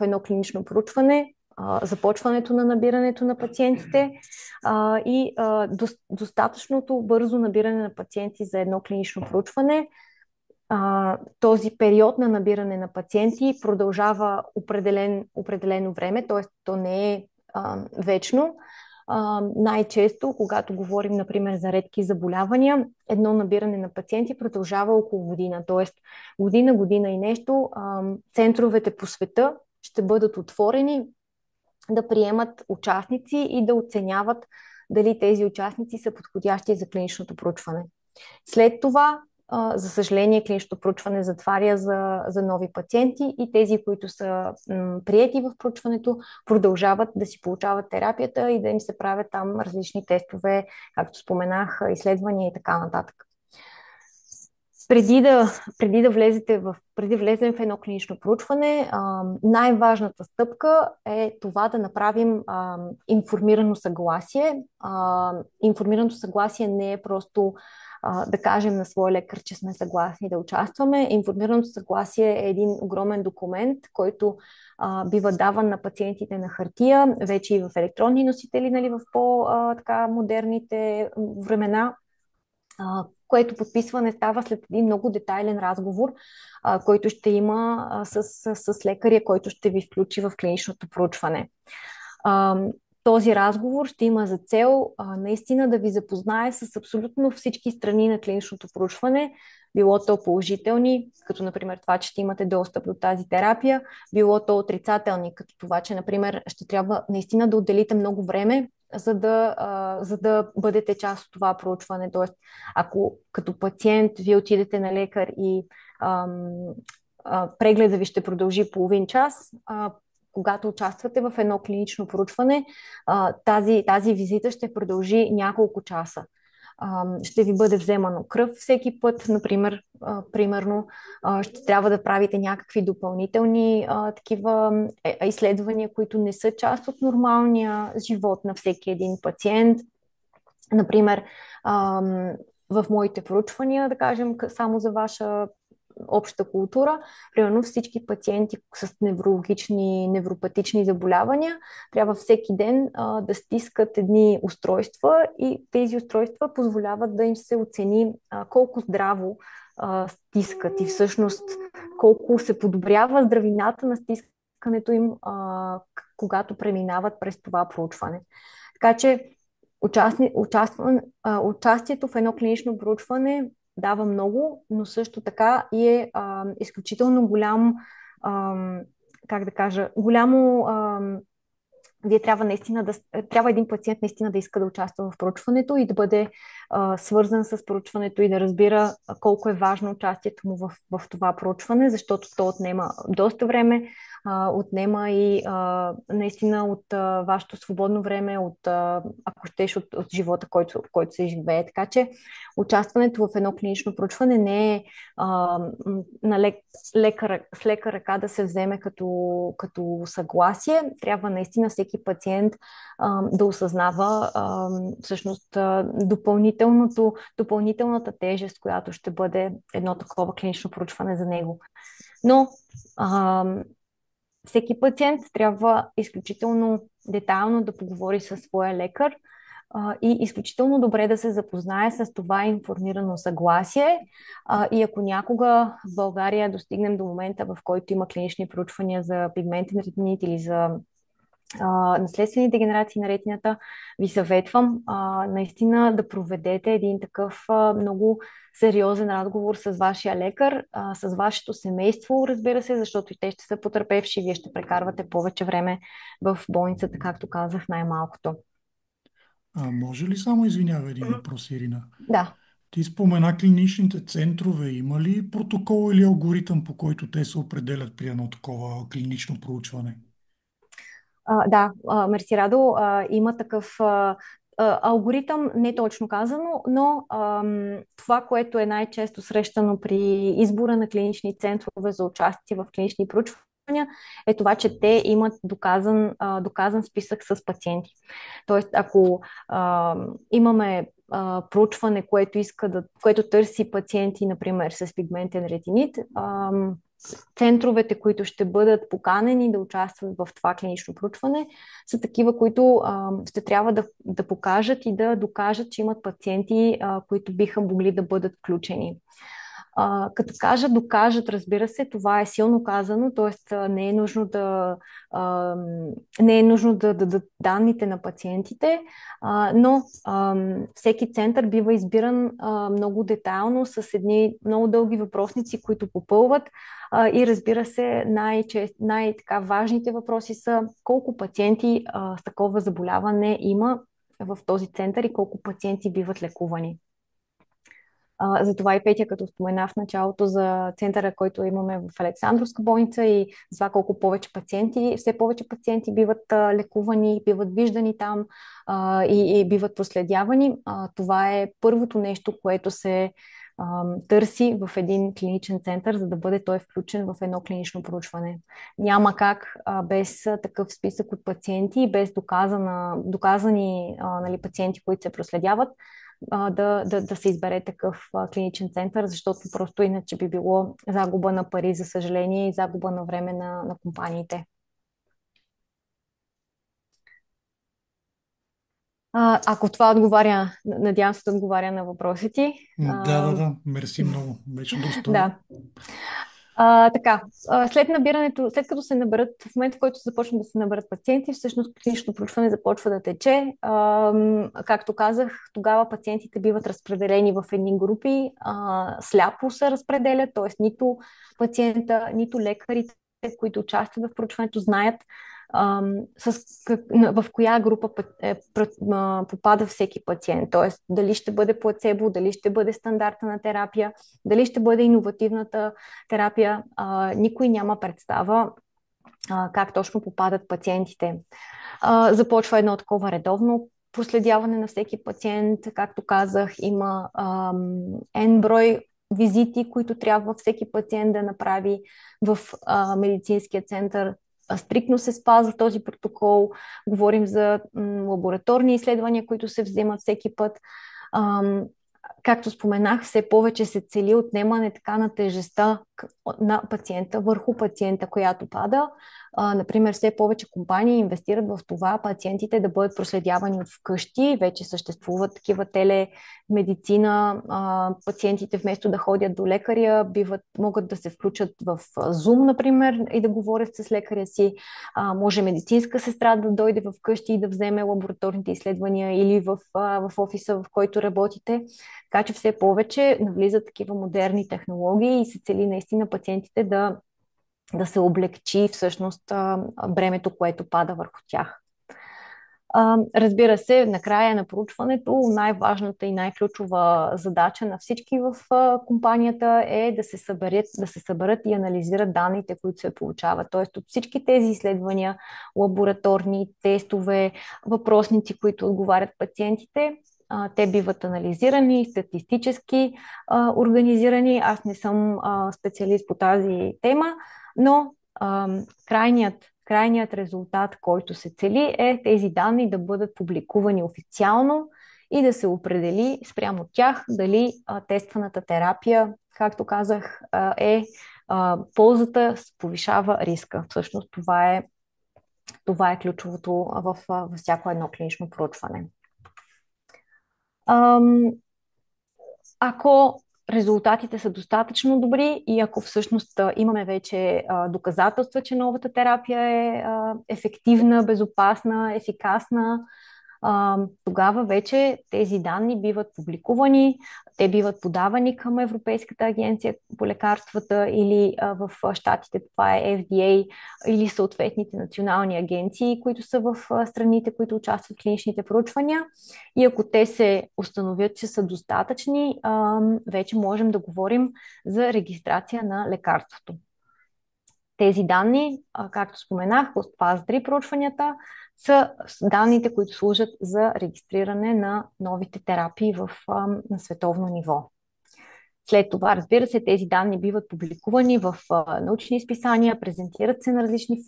едно клинично проучване, започването на набирането на пациентите и достатъчното бързо набиране на пациенти за едно клинично проучване. Този период на набиране на пациенти продължава определено време, т.е. то не е вечно. Най-често, когато говорим, например, за редки заболявания, едно набиране на пациенти продължава около година, т.е. година и нещо. Центровете по света ще бъдат отворени да приемат участници и да оценяват дали тези участници са подходящи за клиничното проучване. След това, за съжаление, клиничното проучване затваря за нови пациенти и тези, които са приети в проучването, продължават да си получават терапията и да им се правят там различни тестове, както споменах, изследвания и така нататък. Преди да влезем в едно клинично проучване, най-важната стъпка е това да направим информирано съгласие. Информираното съгласие не е просто да кажем на своя лекар, че сме съгласни да участваме. Информираното съгласие е един огромен документ, който бива даван на пациентите на хартия, вече и в електронни носители, нали, в по-модерните времена, което подписване става след един много детайлен разговор, който ще има с лекаря, който ще ви включи в клиничното проучване. Този разговор ще има за цел наистина да ви запознае с абсолютно всички страни на клиничното проучване, било то положителни, като например това, че ще имате достъп до тази терапия, било то отрицателни, като това, че например ще трябва наистина да отделите много време, за да бъдете част от това проучване. Тоест, ако като пациент вие отидете на лекар и прегледа ви ще продължи половин час, когато участвате в едно клинично проучване, тази визита ще продължи няколко часа. Ще ви бъде вземано кръв всеки път, например, примерно, ще трябва да правите някакви допълнителни такива изследвания, които не са част от нормалния живот на всеки един пациент. Например, в моите проучвания, да кажем, само за ваша обща култура, примерно всички пациенти с неврологични, невропатични заболявания трябва всеки ден да стискат едни устройства и тези устройства позволяват да им се оцени колко здраво стискат и всъщност колко се подобрява здравината на стискането им, когато преминават през това проучване. Така че участието в едно клинично проучване дава много, но също така и е изключително голям, как да кажа, вие трябва един пациент наистина да иска да участва в проучването и да бъде свързан с проучването и да разбира колко е важно участието му в това проучване, защото то отнема доста време, отнема и наистина от вашето свободно време, ако щеш, от живота, който се живее. Така че участването в едно клинично проучване не е с лека ръка да се вземе като съгласие. Трябва наистина всеки пациент да осъзнава всъщност допълнителната тежест, която ще бъде едно такова клинично проучване за него. Но всеки пациент трябва изключително детайлно да поговори със своя лекар и изключително добре да се запознае с това информирано съгласие. И ако някога в България достигнем до момента, в който има клинични проучвания за пигментен ретинит или за наследствени дегенерации на ретината, ви съветвам наистина да проведете един такъв много сериозен разговор с вашия лекар, с вашето семейство, разбира се, защото и те ще са потърпевши, вие ще прекарвате повече време в болницата, както казах, най-малкото. Може ли само, извинява, един въпрос, Ирина? Да. Ти спомена клиничните центрове. Има ли протокол или алгоритъм, по който те се определят при едно такова клинично проучване? Да, мерси, Радо. Има такъв алгоритъм, не точно казано, но това, което е най-често срещано при избора на клинични центрове за участие в клинични проучвания, е това, че те имат доказан списък с пациенти. Тоест, ако имаме проучване, което търси пациенти, например, с пигментен ретинит, центровете, които ще бъдат поканени да участват в това клинично проучване, са такива, които ще трябва да покажат и да докажат, че имат пациенти, които биха могли да бъдат включени. Като докажат, разбира се, това е силно казано, т.е. не е нужно да дадат данните на пациентите, но всеки център бива избиран много детайлно с едни много дълги въпросници, които попълват, и разбира се, най-важните въпроси са колко пациенти с такова заболяване има в този център и колко пациенти биват лекувани. Затова и Петя, като спомена в началото за центъра, който имаме в Александровска болница и за това колко повече пациенти, все повече пациенти биват лекувани, биват виждани там и биват проследявани. Това е първото нещо, което се търси в един клиничен център, за да бъде той включен в едно клинично проучване. Няма как без такъв списък от пациенти и без доказани нали, пациенти, които се проследяват, да се избере такъв клиничен център, защото просто иначе би било загуба на пари, за съжаление, и загуба на време на компаниите. Ако това отговаря, надявам се да отговаря на въпросите ти. Да. Мерси много. Беше доста. Да. Така, след като се наберат, в момента, в който започнат да се наберат пациенти, всъщност клиничното проучване започва да тече. Както казах, тогава пациентите биват разпределени в едни групи, сляпо се разпределят, т.е. нито пациента, нито лекарите, които участват в проучването, знаят в коя група попада всеки пациент. Т.е. дали ще бъде плацебо, дали ще бъде стандартна на терапия, дали ще бъде иновативната терапия. Никой няма представа как точно попадат пациентите. Започва едно такова редовно проследяване на всеки пациент. Както казах, има N брой визити, които трябва всеки пациент да направи в медицинския център. Стриктно се спазва този протокол. Говорим за лабораторни изследвания, които се вземат всеки път. Както споменах, все повече се цели отнемане така на тежестта на пациента върху пациента, която пада. Например, все повече компании инвестират в това пациентите да бъдат проследявани от вкъщи. Вече съществуват такива телемедицина. Пациентите вместо да ходят до лекаря, могат да се включат в Zoom, например, и да говорят с лекаря си. Може медицинска сестра да дойде в къщи и да вземе лабораторните изследвания или в офиса, в който работите. Така че все повече навлизат такива модерни технологии и се цели наистина пациентите да се облегчи всъщност бремето, което пада върху тях. Разбира се, накрая на проучването най-важната и най-ключова задача на всички в компанията е да се съберат и анализират данните, които се получават. Тоест от всички тези изследвания, лабораторни, тестове, въпросници, които отговарят пациентите, те биват анализирани, статистически организирани. Аз не съм специалист по тази тема, но крайният резултат, който се цели, е тези данни да бъдат публикувани официално и да се определи спрямо тях дали тестваната терапия, както казах, ползата повишава риска. Всъщност това е ключовото във всяко едно клинично проучване. Ако резултатите са достатъчно добри и ако всъщност имаме вече доказателства, че новата терапия е ефективна, безопасна, ефикасна, тогава вече тези данни биват публикувани, те биват подавани към Европейската агенция по лекарствата или в щатите това е FDA или съответните национални агенции, които са в страните, които участват в клиничните проучвания. И ако те се установят, че са достатъчни, вече можем да говорим за регистрация на лекарството. Тези данни, както споменах, от фаза 3 проучванията, са данните, които служат за регистриране на новите терапии на световно ниво. След това, разбира се, тези данни биват публикувани в научни изписания, презентират се на различни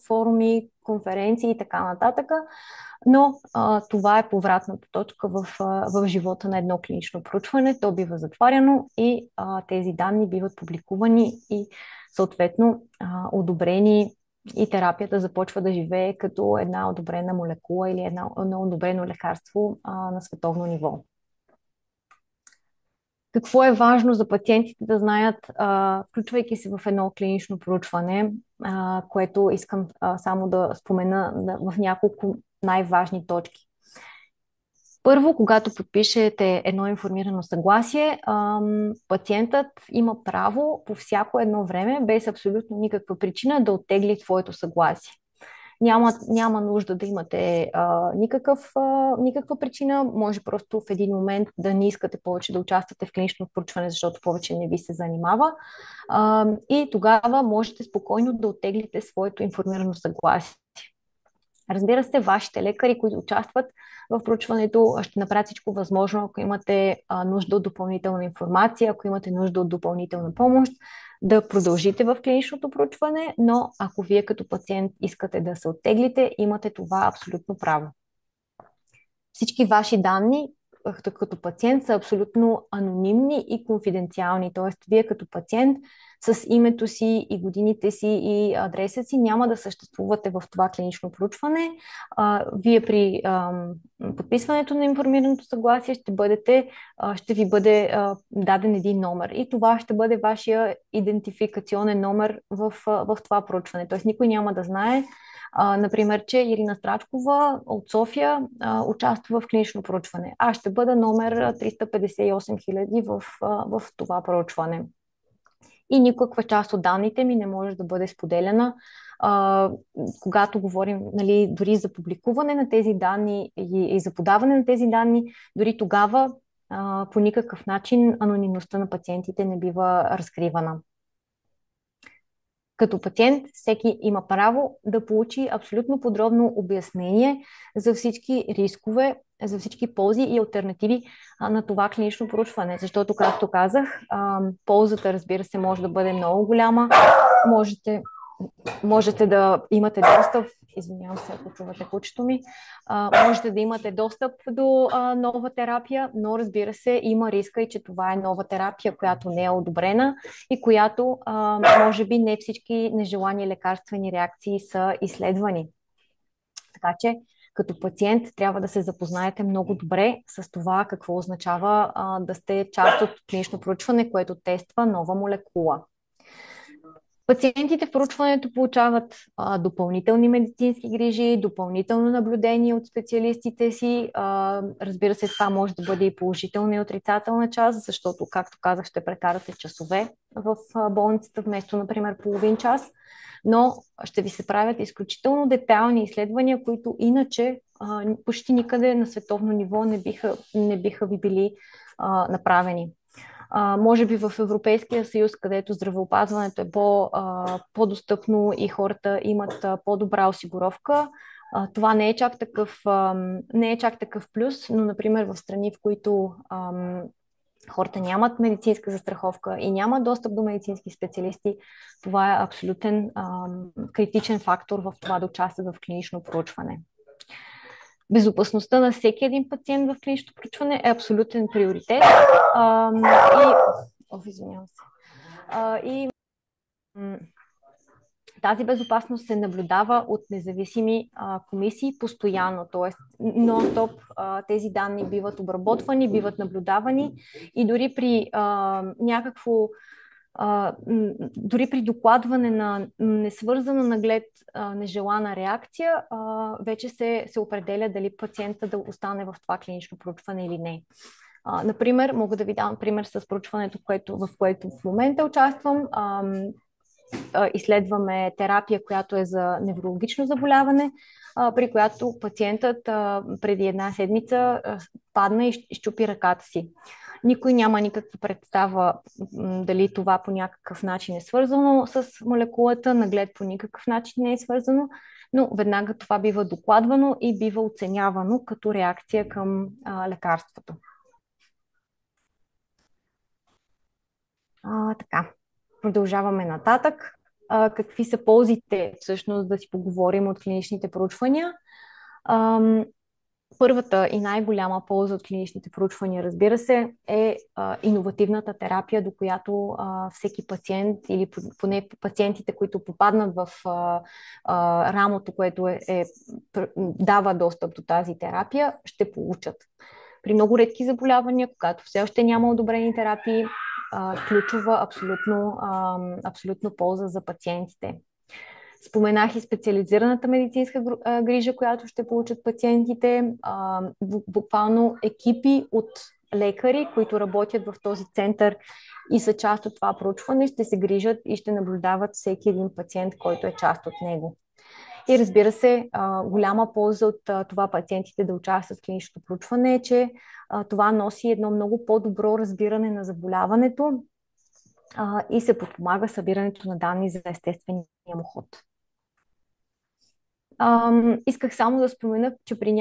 форуми, конференции и така нататък, но това е повратната точка в живота на едно клинично проучване. То бива затваряно и тези данни биват публикувани и съответно одобрени и терапията започва да живее като една одобрена молекула или едно одобрено лекарство на световно ниво. Какво е важно за пациентите да знаят, включвайки се в едно клинично проучване, което искам само да спомена в няколко най-важни точки. Първо, когато подпишете едно информирано съгласие, пациентът има право по всяко едно време, без абсолютно никаква причина, да оттегли твоето съгласие. Няма нужда да имате никаква причина. Може просто в един момент да не искате повече да участвате в клинично проучване, защото повече не ви се занимава. И тогава можете спокойно да оттеглите своето информирано съгласие. Разбира се, вашите лекари, които участват в проучването, ще направят всичко възможно, ако имате нужда от допълнителна информация, ако имате нужда от допълнителна помощ, да продължите в клиничното проучване, но ако вие като пациент искате да се оттеглите, имате това абсолютно право. Всички ваши данни като пациент са абсолютно анонимни и конфиденциални. Т.е. вие като пациент с името си и годините си и адреса си няма да съществувате в това клинично проучване. Вие при подписването на информираното съгласие ще ви бъде даден един номер и това ще бъде вашия идентификационен номер в това проучване. Т.е. никой няма да знае, например, че Ирина Страчкова от София участва в клинично проучване. Аз ще бъда номер 358 000 в това проучване. И никаква част от данните ми не може да бъде споделена. Когато говорим, нали, дори за публикуване на тези данни и за подаване на тези данни, дори тогава по никакъв начин анонимността на пациентите не бива разкривана. Като пациент всеки има право да получи абсолютно подробно обяснение за всички рискове, за всички ползи и алтернативи на това клинично проучване. Защото, както казах, ползата, разбира се, може да бъде много голяма. Можете да имате достъп, извинявам се, ако чувате кучето ми, можете да имате достъп до нова терапия, но разбира се, има риска и че това е нова терапия, която не е одобрена и която може би не всички нежелани лекарствени реакции са изследвани. Така че като пациент трябва да се запознаете много добре с това какво означава да сте част от клинично проучване, което тества нова молекула. Пациентите в проучването получават допълнителни медицински грижи, допълнително наблюдение от специалистите си. Разбира се, това може да бъде и положителна и отрицателна част, защото, както казах, ще прекарате часове в болницата, вместо, например, половин час. Но ще ви се правят изключително детайлни изследвания, които иначе почти никъде на световно ниво не биха ви били направени. Може би в Европейския съюз, където здравеопазването е по-достъпно и хората имат по-добра осигуровка, това не е чак такъв плюс, но, например, в страни, в които хората нямат медицинска застраховка и нямат достъп до медицински специалисти, това е абсолютен критичен фактор в това да участват в клинично проучване. Безопасността на всеки един пациент в клинично проучване е абсолютен приоритет. Извинявам се. Тази безопасност се наблюдава от независими комисии постоянно, т.е. нон-стоп тези данни биват обработвани, биват наблюдавани и дори при дори при докладване на несвързана наглед нежелана реакция, вече се определя дали пациента да остане в това клинично проучване или не. Например, мога да ви дам пример с проучването, в което в момента участвам. Изследваме терапия, която е за неврологично заболяване, при която пациентът преди една седмица падна и щупи ръката си. Никой няма никаква представа дали това по някакъв начин е свързано с молекулата, наглед по никакъв начин не е свързано, но веднага това бива докладвано и бива оценявано като реакция към лекарството. Така, продължаваме нататък. Какви са ползите, всъщност, да си поговорим от клиничните проучвания? Първата и най-голяма полза от клиничните проучвания, разбира се, е иновативната терапия, до която всеки пациент или поне пациентите, които попаднат в рамото, което дава достъп до тази терапия, ще получат. При много редки заболявания, когато все още няма одобрени терапии, ключова абсолютно полза за пациентите. Споменах и специализираната медицинска грижа, която ще получат пациентите. Буквално екипи от лекари, които работят в този център и са част от това проучване, ще се грижат и ще наблюдават всеки един пациент, който е част от него. И разбира се, голяма полза от това пациентите да участват в клиничното проучване е, че това носи едно много по-добро разбиране на заболяването и се подпомага събирането на данни за естествения му ход. Исках само да спомена, че при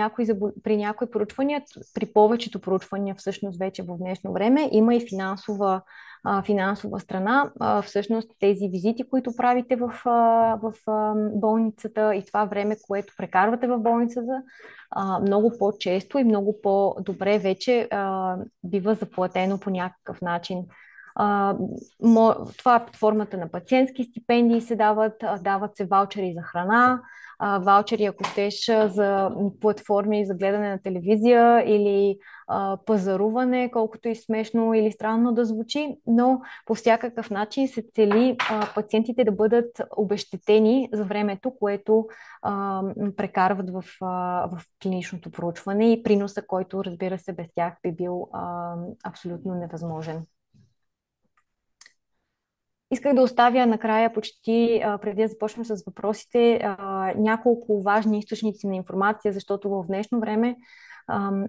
някои проучвания, при повечето проучвания всъщност вече в днешно време, има и финансова страна. Всъщност тези визити, които правите в болницата и това време, което прекарвате в болницата, много по-често и много по-добре вече бива заплатено по някакъв начин. Това е под формата на пациентски стипендии се дават се ваучери за храна, ваучери, ако щеш, за платформи за гледане на телевизия или пазаруване, колкото и смешно или странно да звучи, но по всякакъв начин се цели пациентите да бъдат обезщетени за времето, което прекарват в клиничното проучване и приноса, който, разбира се, без тях би бил абсолютно невъзможен. Исках да оставя накрая почти, преди да започнем с въпросите, няколко важни източници на информация, защото в днешно време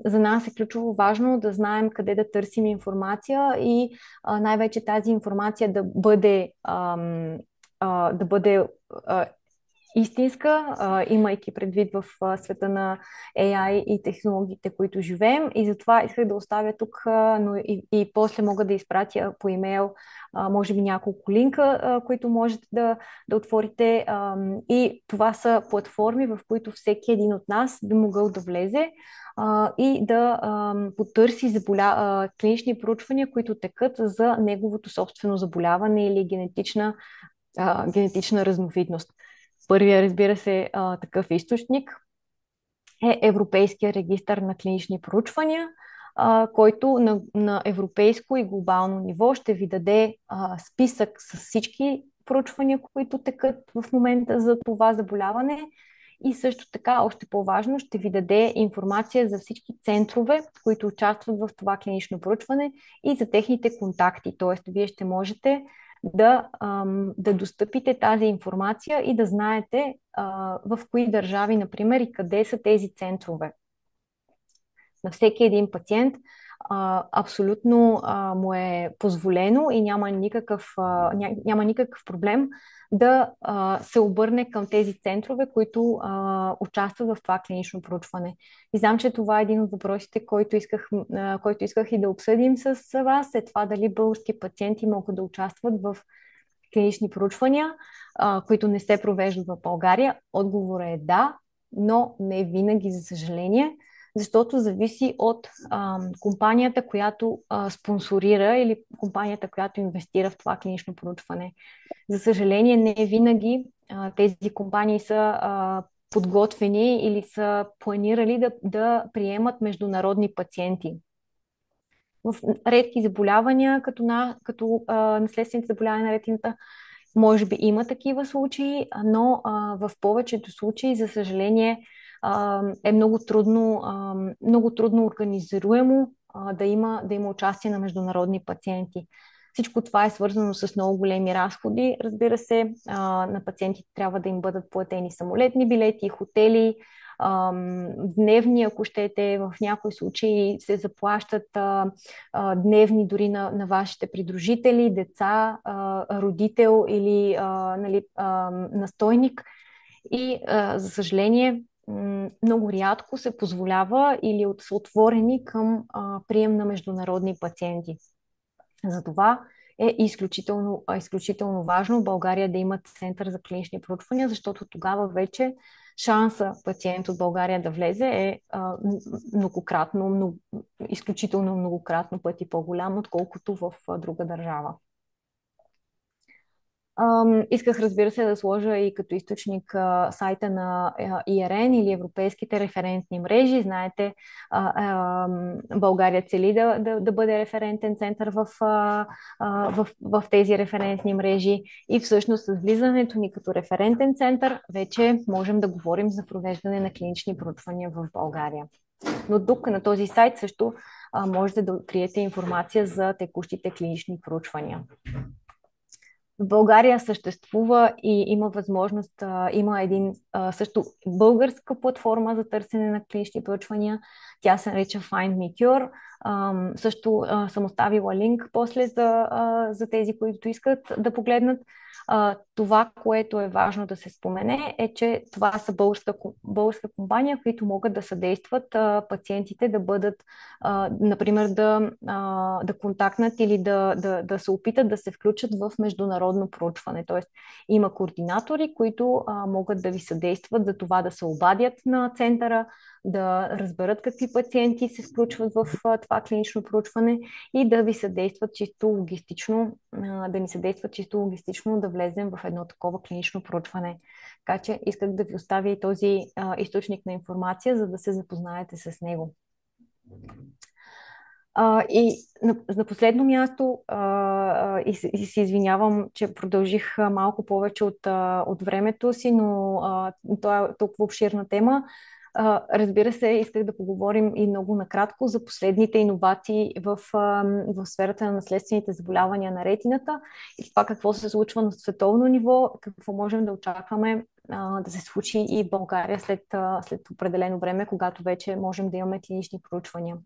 за нас е ключово важно да знаем къде да търсим информация и най-вече тази информация да бъде истинска, имайки предвид в света на AI и технологиите, които живеем. И затова исках да оставя тук, но и после мога да изпратя по имейл, може би няколко линка, които можете да отворите. И това са платформи, в които всеки един от нас би могъл да влезе и да потърси клинични проучвания, които текат за неговото собствено заболяване или генетична разновидност. Първия, разбира се, такъв източник е Европейския регистър на клинични проучвания, който на европейско и глобално ниво ще ви даде списък с всички проучвания, които текат в момента за това заболяване. И също така, още по-важно, ще ви даде информация за всички центрове, които участват в това клинично проучване и за техните контакти. Тоест, вие ще можете да достъпите тази информация и да знаете в кои държави, например, и къде са тези центрове. На всеки един пациент абсолютно му е позволено и няма никакъв проблем да се обърне към тези центрове, които участват в това клинично проучване. И знам, че това е един от въпросите, който исках и да обсъдим с вас, е това дали български пациенти могат да участват в клинични проучвания, които не се провеждат в България. Отговорът е да, но не винаги, за съжаление, защото зависи от компанията, която спонсорира или компанията, която инвестира в това клинично проучване. За съжаление, не винаги тези компании са подготвени или са планирали да приемат международни пациенти. В редки заболявания, като наследствените заболявания на ретината, може би има такива случаи, но в повечето случаи, за съжаление, е много трудно организируемо да има участие на международни пациенти. Всичко това е свързано с много големи разходи. Разбира се, на пациентите трябва да им бъдат платени самолетни билети, хотели, дневни, ако щете, в някои случаи се заплащат дневни дори на вашите придружители, деца, родител или настойник. И, за съжаление, много рядко се позволява или са отворени към прием на международни пациенти. Затова е изключително важно в България да има център за клинични проучвания, защото тогава вече шанса пациент от България да влезе е изключително многократно пъти по-голям, отколкото в друга държава. Исках, разбира се, да сложа и като източник сайта на ИРН или Европейските референтни мрежи. Знаете, България цели да бъде референтен център в тези референтни мрежи и всъщност с влизането ни като референтен център вече можем да говорим за провеждане на клинични проучвания в България. Но тук на този сайт също можете да откриете информация за текущите клинични проучвания. В България съществува и има възможност, има един също българска платформа за търсене на клинични проучвания. Тя се нарича Find Me Cure. Също съм оставила линк после за тези, които искат да погледнат. Това, което е важно да се спомене, е, че това са българска компания, които могат да съдействат пациентите да бъдат, например, да контактнат или да се опитат да се включат в международно проучване. Тоест, има координатори, които могат да ви съдействат за това да се обадят на центъра, да разберат какви пациенти се включват в това клинично проучване и да ви съдействат чисто логистично, да ни съдействат чисто логистично да влезем в едно такова клинично проучване. Така че исках да ви оставя и този източник на информация, за да се запознаете с него. И на последно място, и се извинявам, че продължих малко повече от времето си, но това е толкова обширна тема. Разбира се, исках да поговорим и много накратко за последните иновации в сферата на наследствените заболявания на ретината и това какво се случва на световно ниво, какво можем да очакваме да се случи и в България след определено време, когато вече можем да имаме клинични проучвания.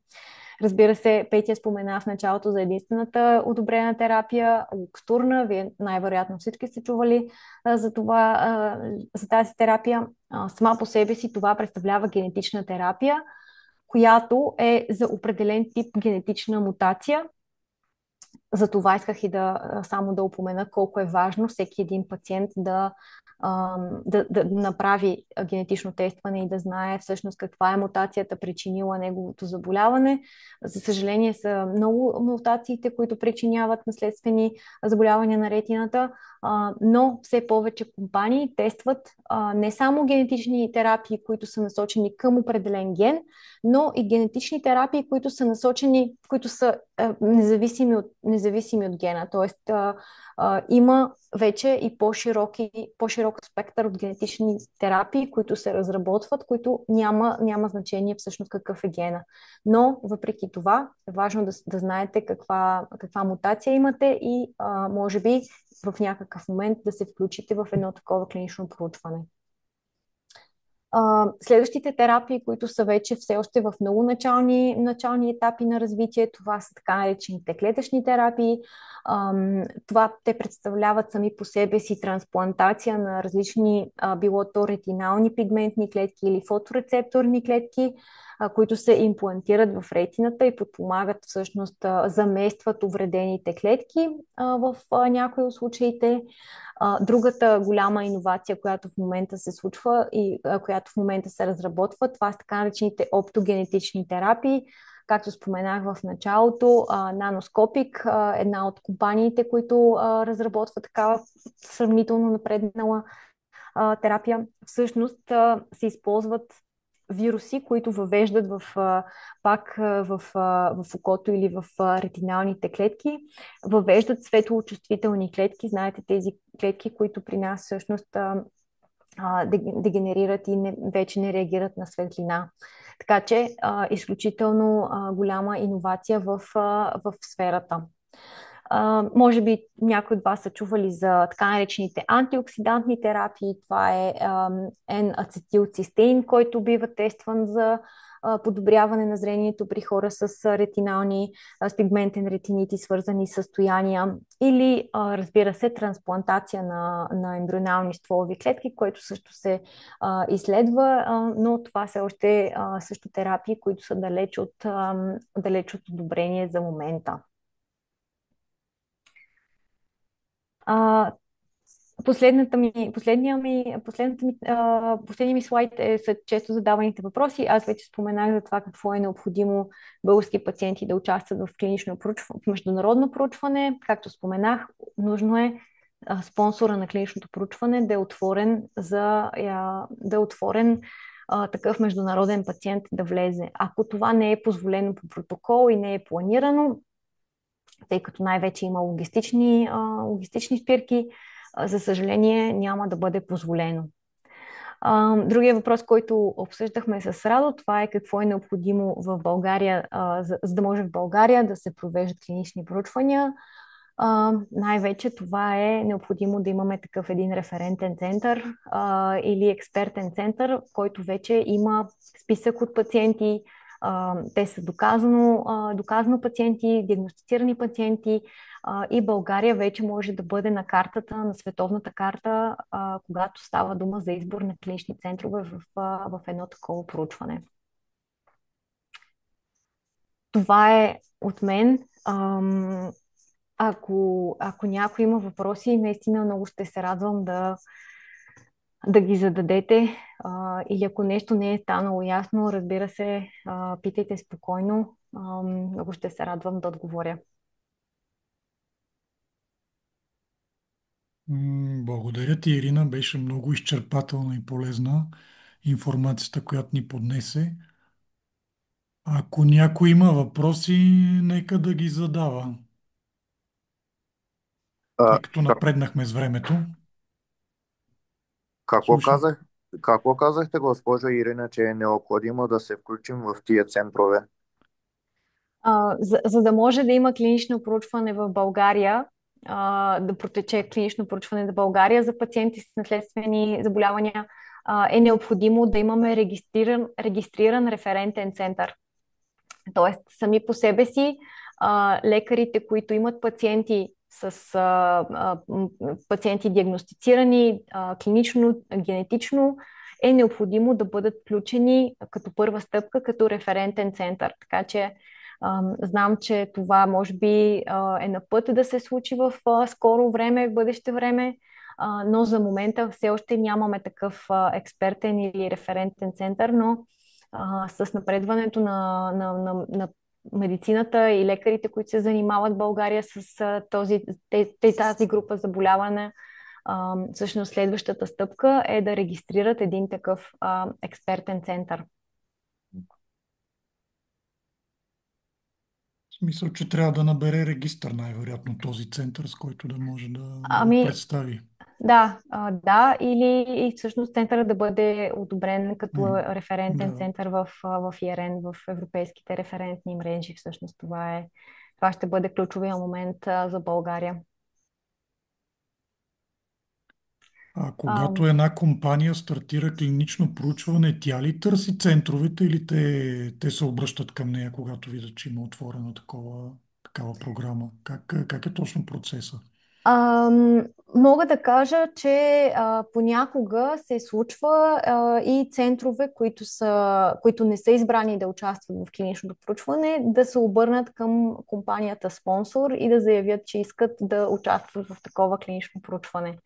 Разбира се, Петя спомена в началото за единствената одобрена терапия, лукстурна. Вие най-вероятно всички сте чували за това, за тази терапия. Сама по себе си това представлява генетична терапия, която е за определен тип генетична мутация. За това исках и само да упомена колко е важно всеки един пациент да направи генетично тестване и да знае всъщност каква е мутацията, причинила неговото заболяване. За съжаление са много мутациите, които причиняват наследствени заболявания на ретината, но все повече компании тестват не само генетични терапии, които са насочени към определен ген, но и генетични терапии, които са насочени, които са независими от гена. Тоест, има вече и по-широк спектър от генетични терапии, които се разработват, които няма значение всъщност какъв е гена. Но, въпреки това, е важно да знаете каква мутация имате и може би в някакъв момент да се включите в едно такова клинично проучване. Следващите терапии, които са вече все още в много начални етапи на развитие, това са така наречените клетъчни терапии. Това те представляват сами по себе си трансплантация на различни било то ретинални пигментни клетки или фоторецепторни клетки, които се имплантират в ретината и подпомагат всъщност, заместват увредените клетки в някои от случаите. Другата голяма иновация, която в момента се случва и която в момента се разработва, това са така наречените оптогенетични терапии. Както споменах в началото, Nanoscopic, една от компаниите, които разработва такава сравнително напреднала терапия, всъщност се използват вируси, които въвеждат в окото или в ретиналните клетки, въвеждат светлочувствителни клетки. Знаете, тези клетки, които при нас всъщност дегенерират и вече не реагират на светлина. Така че изключително голяма иновация в сферата. Може би някои от вас са чували за така наречените антиоксидантни терапии. Това е N-ацетилцистеин, който бива тестван за подобряване на зрението при хора с с пигментен ретинит, свързани състояния, или разбира се трансплантация на ембрионални стволови клетки, което също се изследва, но това са още също терапии, които са далеч от одобрение за момента. Последния ми слайд са често задаваните въпроси. Аз вече споменах за това какво е необходимо български пациенти да участват в в международно проучване. Както споменах, нужно е спонсора на клиничното проучване да е отворен такъв международен пациент да влезе. Ако това не е позволено по протокол и не е планирано, тъй като най-вече има логистични спирки, за съжаление няма да бъде позволено. Другия въпрос, който обсъждахме с Радо, това е какво е необходимо в България, за да може в България да се провеждат клинични проучвания. Най-вече това е необходимо да имаме такъв един референтен център или експертен център, който вече има списък от пациенти. Те са доказано пациенти, диагностицирани пациенти и България вече може да бъде на картата, на световната карта, когато става дума за избор на клинични центрове в едно такова проучване. Това е от мен. Ако някой има въпроси, наистина много ще се радвам да ги зададете. Или ако нещо не е станало ясно, разбира се, питайте спокойно. Много ще се радвам да отговоря. Благодаря ти, Ирина. Беше много изчерпателна и полезна информацията, която ни поднесе. Ако някой има въпроси, нека да ги задава, тъй А, като как, напреднахме с времето. какво Слушам. казах, какво казахте, госпожо Ирина, че е необходимо да се включим в тия центрове? За да може да има клинично проучване в България, да протече клинично проучване в България за пациенти с наследствени заболявания, е необходимо да имаме регистриран референтен център. Тоест, сами по себе си, лекарите, които имат пациенти пациенти диагностицирани клинично, генетично, е необходимо да бъдат включени като първа стъпка, като референтен център. Така че знам, че това може би е на път да се случи в скоро време, в бъдеще време, но за момента все още нямаме такъв експертен или референтен център, но с напредването на медицината и лекарите, които се занимават в България с тази група заболяване, всъщност следващата стъпка е да регистрират един такъв експертен център. В смисъл, че трябва да набере регистър, най-вероятно, този център, с който да може да го Ами, представи. да, или и всъщност центъра да бъде одобрен като референтен Да. център в ИРН, в европейските референтни мрежи. Всъщност това ще бъде ключовия момент за България. А когато една компания стартира клинично проучване, тя ли търси центровете или те се обръщат към нея, когато видят, че има отворена такава програма? Как е точно процеса? Мога да кажа, че понякога се случва и центрове, които не са избрани да участват в клиничното проучване, да се обърнат към компанията спонсор и да заявят, че искат да участват в такова клинично проучване.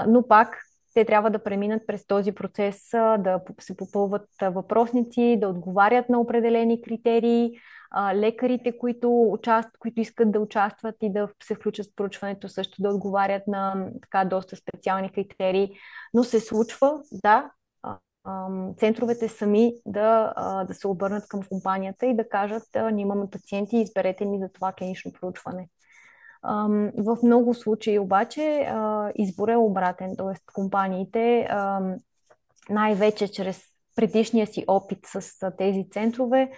Но пак те трябва да преминат през този процес, да се попълват въпросници, да отговарят на определени критерии. Лекарите, които искат да участват и да се включат в проучването, също да отговарят на така доста специални критерии. Но се случва, да, центровете сами да се обърнат към компанията и да кажат: ние имаме пациенти, изберете ни за това клинично проучване. В много случаи обаче изборът е обратен, т.е. компаниите най-вече чрез предишния си опит с тези центрове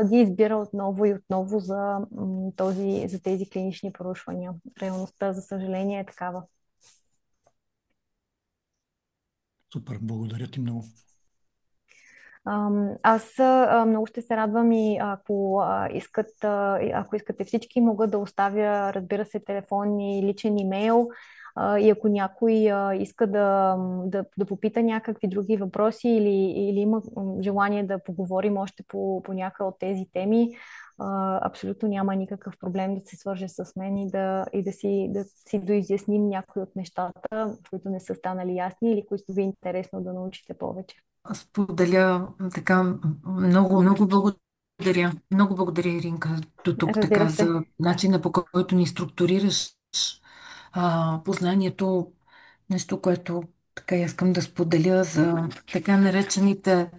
ги избира отново и отново за тези клинични проучвания. Реалността, за съжаление, е такава. Супер, благодаря ти много. Аз много ще се радвам и ако искате всички, мога да оставя, разбира се, телефон и личен имейл. И ако някой иска да попита някакви други въпроси или има желание да поговорим още по някакъв от тези теми, абсолютно няма никакъв проблем да се свърже с мен и да си доизясним някои от нещата, които не са станали ясни или които ви е интересно да научите повече. Споделя така много, много благодаря. Много благодаря, Иринка, до тук така Разбира се. за начина, по който ни структурираш познанието. Нещо, което така искам да споделя за така наречените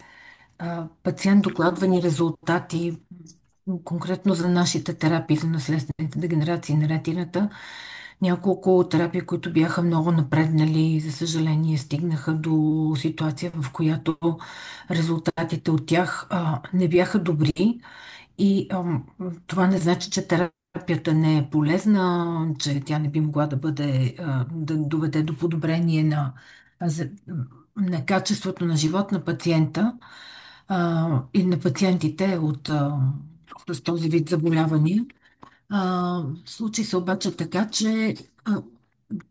пациент докладвани резултати, конкретно за нашите терапии за наследствените дегенерации на ретината. Няколко терапии, които бяха много напреднали, за съжаление, стигнаха до ситуация, в която резултатите от тях не бяха добри. И това не значи, че терапията не е полезна, че тя не би могла да доведе до подобрение за- на качеството на живот на пациента и на пациентите с този вид заболявания. Случи се обаче така, че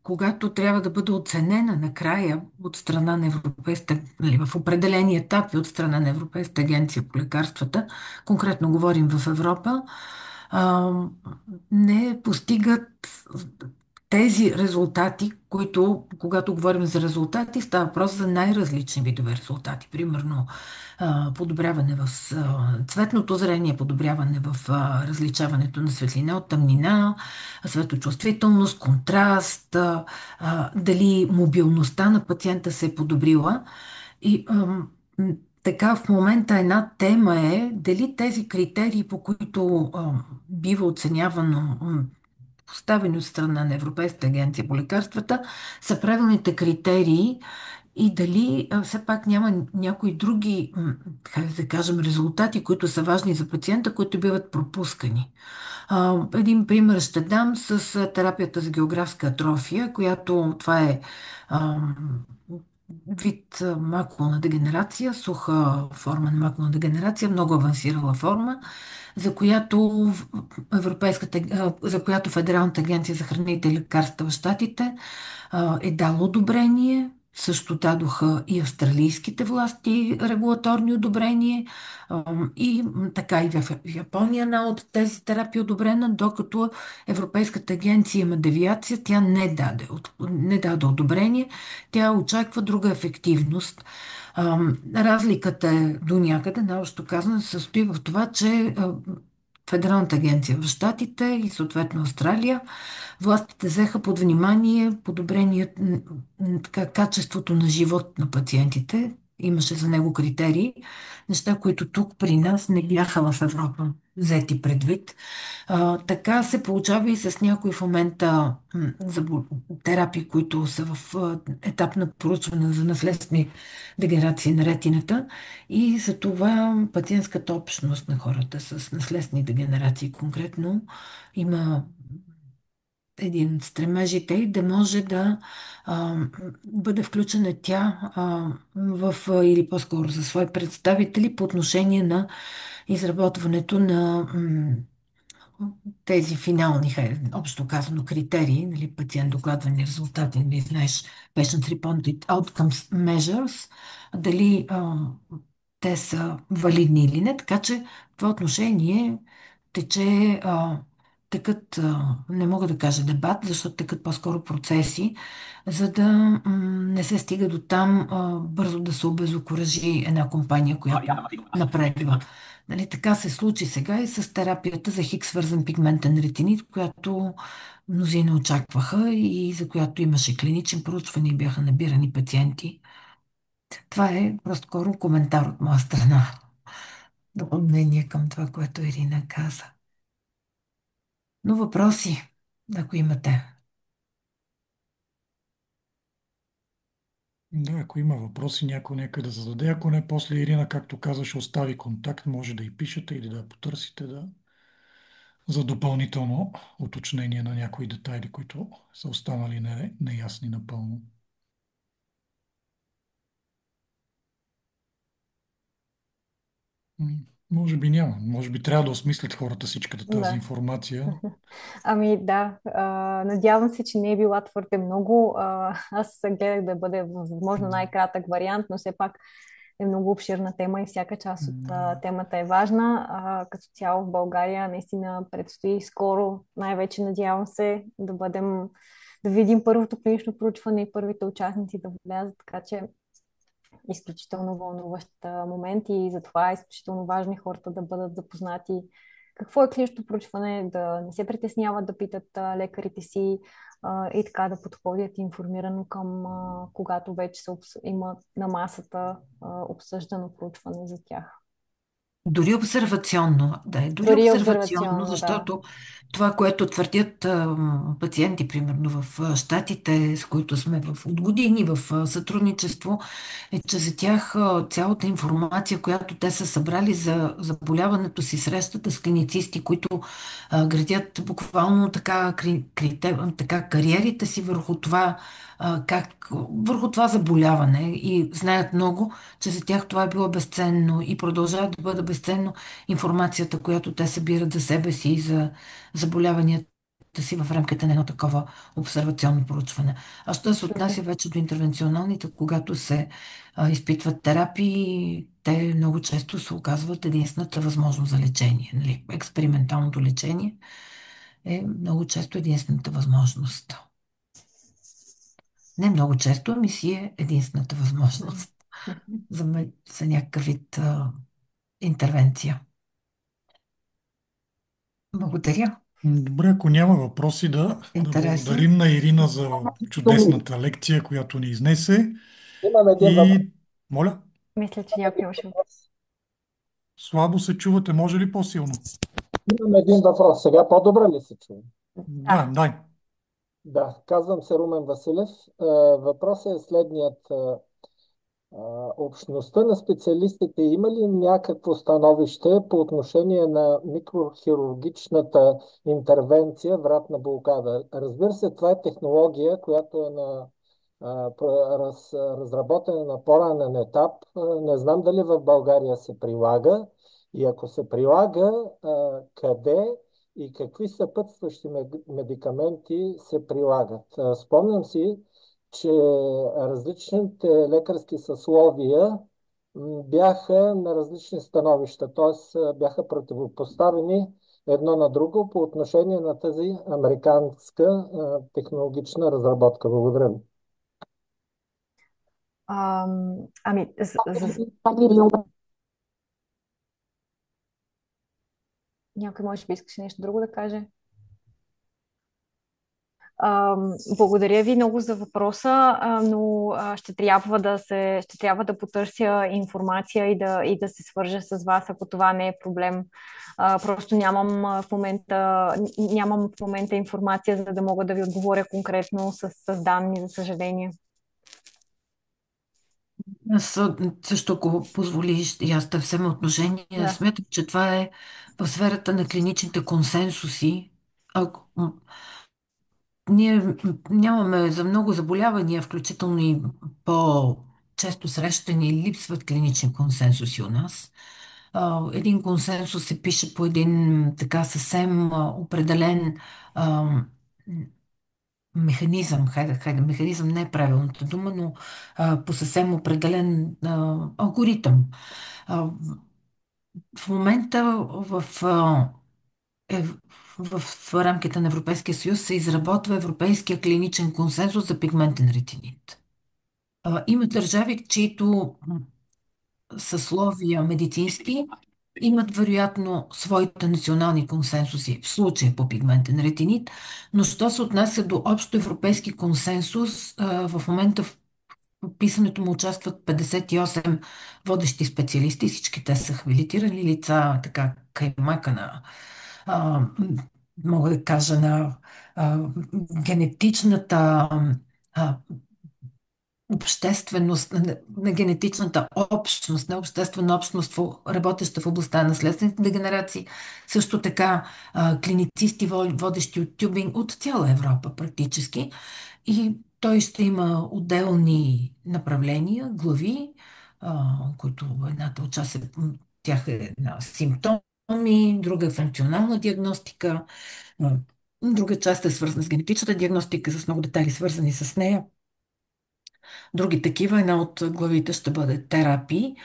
когато трябва да бъде оценена накрая от страна на Европейската, нали, в определени етапи от страна на Европейската агенция по лекарствата, конкретно говорим в Европа, а, не постигат тези резултати, които, когато говорим за резултати, става въпрос за най-различни видове резултати. Примерно, подобряване в цветното зрение, подобряване в различаването на светлина от тъмнина, светочувствителност, контраст, дали мобилността на пациента се е подобрила. И така в момента една тема е дали тези критерии, по които бива оценявано поставени от страна на Европейската агенция по лекарствата, са правилните критерии и дали все пак няма някои други, как да кажем, резултати, които са важни за пациента, които биват пропускани. Един пример ще дам с терапията за географска атрофия, която това е а, вид макулна дегенерация, суха форма на макулна дегенерация, много авансирала форма, за която за която Федералната агенция за храните и лекарства в Щатите е дало одобрение. Също дадоха и австралийските власти регулаторни одобрения. И така и в Япония една от тези терапии е одобрена, докато Европейската агенция има девиация, тя не даде одобрение, тя очаква друга ефективност. Разликата е до някъде, наобщо казано, се състои в това, че Федералната агенция в Щатите и съответно Австралия, властите взеха под внимание качеството на живот на пациентите. Имаше за него критерии, неща, които тук при нас не бяха в Европа взети предвид. Така се получава и с някои в момента терапии, които са в етап на проучване за наследствени дегенерации на ретината. И за това пациентската общност на хората с наследствени дегенерации конкретно има един от стремежите и да може да а, бъде включена тя или по-скоро за свои представители по отношение на изработването на тези финални, общо казано, критерии, нали, пациент докладвани резултати, нали, знаеш, Patient Reported Outcomes Measures, дали те са валидни или не, така че в това отношение тече, не мога да кажа дебат, защото текат по-скоро процеси, за да не се стига до там бързо да се обезокуражи една компания, която напредва. Нали, така се случи сега и с терапията за Хикс свързан пигментен ретинит, която мнозина очакваха и за която имаше клиничен проучване и бяха набирани пациенти. Това е по-скоро коментар от моя страна. Допълнение към това, което Ирина каза. Но въпроси, ако имате. Да, ако има въпроси, някой нека да зададе. Ако не, после Ирина, както каза, ще остави контакт. Може да и пишете или да я потърсите за допълнително уточнение на някои детайли, които са останали неясни напълно. Може би няма. Може би трябва да осмислят хората всичката тази Да. информация. Ами да, надявам се, че не е била твърде много. Аз гледах да бъде възможно най-кратък вариант, но все пак е много обширна тема и всяка част от темата е важна. Като цяло в България наистина предстои скоро, най-вече надявам се да видим първото клинично проучване и първите участници да влязат, така че изключително вълнуващ момент и затова е изключително важно хората да бъдат запознати какво е клинично проучване, да не се притесняват да питат лекарите си и така да подходят информирано към когато вече има на масата обсъждано проучване за тях. Дори обсервационно, да, дори Дори обсервационно, обсервационно, да. защото това, което твърдят пациенти, примерно в Щатите, с които сме от години в сътрудничество, е, че за тях цялата информация, която те са събрали за заболяването си, срещата с клиницисти, които градят буквално така, така кариерите си върху това, върху това заболяване и знаят много, че за тях това е било безценно и продължава да бъде безценно информацията, която те събират за себе си и за заболяванията си в рамките на едно такова обсервационно проучване. А що се Супер. отнася вече до интервенционалните, когато се изпитват терапии, те много често се оказват единствената възможност за лечение. Нали? Експерименталното лечение е много често единствената възможност. Не много често, ами си е единствената възможност за някакъв вид интервенция. Благодаря. Добре, ако няма въпроси, да Интересно. благодарим на Ирина за чудесната лекция, която ни изнесе. Имам един въпрос. И, моля, Мисля, че някой имаше въпрос. слабо се чувате, може ли по-силно? Имам един въпрос. Сега по-добре ли се чува? Да, Да. дай. Да, казвам се Румен Василев. Въпросът е следният. Общността на специалистите има ли някакво становище по отношение на микрохирургичната интервенция вратна блокада? Разбира се, това е технология, която е разработена на по-ранен етап. Не знам дали в България се прилага и ако се прилага, къде и какви съпътстващи медикаменти се прилагат. Спомням си, че различните лекарски съсловия бяха на различни становища, т.е. бяха противопоставени едно на друго по отношение на тази американска технологична разработка. Благодаря ви. Ами, някой може би искаше нещо друго да каже. Благодаря ви много за въпроса, но ще трябва да потърся информация и да се свържа с вас, ако това не е проблем. Просто нямам в момента информация, за да мога да ви отговоря конкретно с данни, за съжаление. Аз също, ако позволиш, и аз да взема отношение, Да. смятам, че това е в сферата на клиничните консенсуси. Ако, ние нямаме за много заболявания, включително и по-често срещани, липсват клинични консенсуси у нас. Един консенсус се пише по един така съвсем определен а, механизъм. Механизъм не е правилната дума, но по съвсем определен алгоритъм. А, в момента е, в рамките на Европейския съюз се изработва Европейския клиничен консенсус за пигментен ретинит. Има държави, чието съсловия медицински имат вероятно своите национални консенсуси в случая по пигментен ретинит, но що се отнася до общо европейски консенсус, в момента в писането му участват 58 водещи специалисти, всички те са хабилитирани лица, така каймака на а, мога да кажа, на генетичната а, общественост, на генетичната общност, на обществена общност, работеща в областта на наследствените дегенерации, също така клиницисти, водещи от тюбинг от цяла Европа практически. И той ще има отделни направления, глави, които едната от част тях е на симптоми, друга е функционална диагностика, друга част е свързана с генетичната диагностика, с много детайли свързани с нея. Други такива, една от главите ще бъде терапии,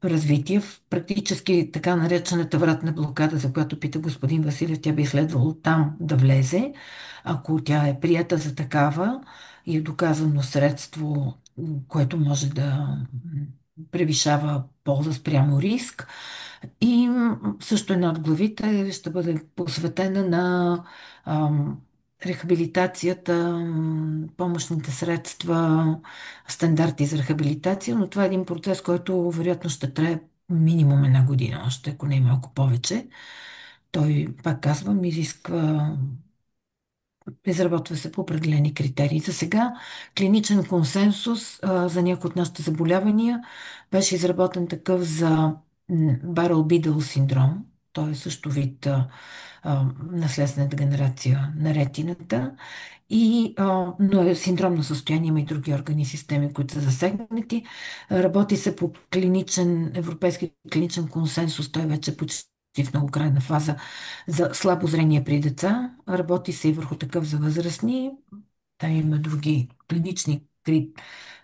развитие в практически така наречената вратна блокада, за която пита господин Василев, тя би следвало там да влезе, ако тя е прията за такава и е доказано средство, което може да превишава полза спрямо риск. И също една от главите ще бъде посветена на рехабилитацията, помощните средства, стандарти за рехабилитация, но това е един процес, който вероятно ще трае минимум една година още, ако не и малко повече. Той, пак казвам, изисква, изработва се по определени критерии. За сега клиничен консенсус за някои от нашите заболявания беше изработен такъв за Баръл-Бидъл синдром. Той е също вид наследствена дегенерация на ретината. Но е синдромно състояние, има и други органи и системи, които са засегнати. Работи се по европейски клиничен консенсус, той вече е почти в много крайна фаза за слабо зрение при деца. Работи се и върху такъв за възрастни. Там има други клинични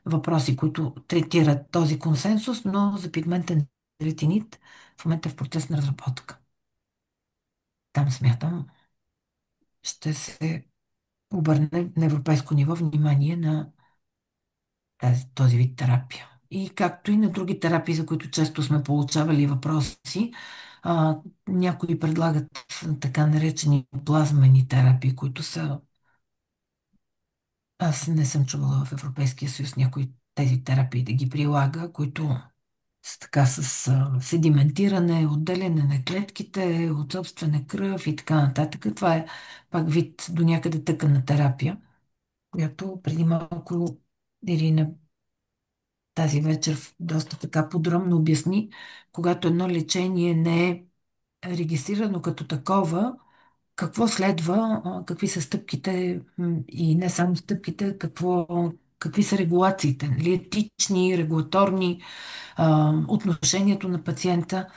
въпроси, които третират този консенсус, но за пигментен ретинит в момента е в процес на разработка. Там смятам, ще се обърне на европейско ниво внимание на този вид терапия. И както и на други терапии, за които често сме получавали въпроси, някои предлагат така наречени плазмени терапии, които са... Аз не съм чувала в Европейския съюз някои тези терапии да ги прилага, които с така с седиментиране, отделяне на клетките от собствена кръв и така нататък. Това е пак вид до някъде тъканна терапия, която преди малко Ирина тази вечер доста така подробно обясни, когато едно лечение не е регистрирано като такова, какво следва, какви са стъпките и не само стъпките, какви са регулациите, нали, етични, регулаторни, отношението на пациента.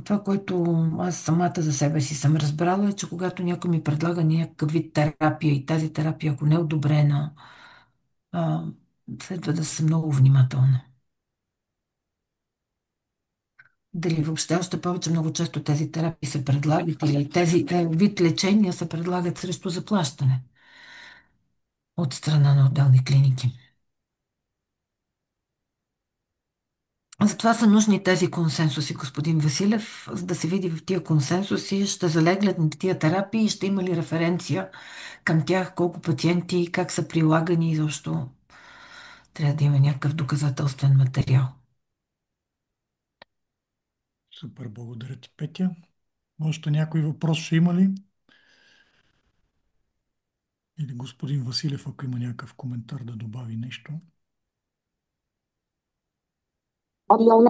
Това, което аз самата за себе си съм разбрала е, че когато някой ми предлага някакъв вид терапия и тази терапия, ако не е одобрена, а, следва да съм много внимателна. Дали въобще още повече много често тези терапии се предлагат или тези вид лечения се предлагат срещу заплащане от страна на отделни клиники. Затова са нужни тези консенсуси, господин Василев, за да се види в тия консенсуси, ще залеглят на тия терапии, ще има ли референция към тях, колко пациенти, как са прилагани и защо трябва да има някакъв доказателствен материал. Супер, благодаря ти, Петя. Още някой въпрос ще има ли? Или господин Василев, ако има някакъв коментар да добави нещо?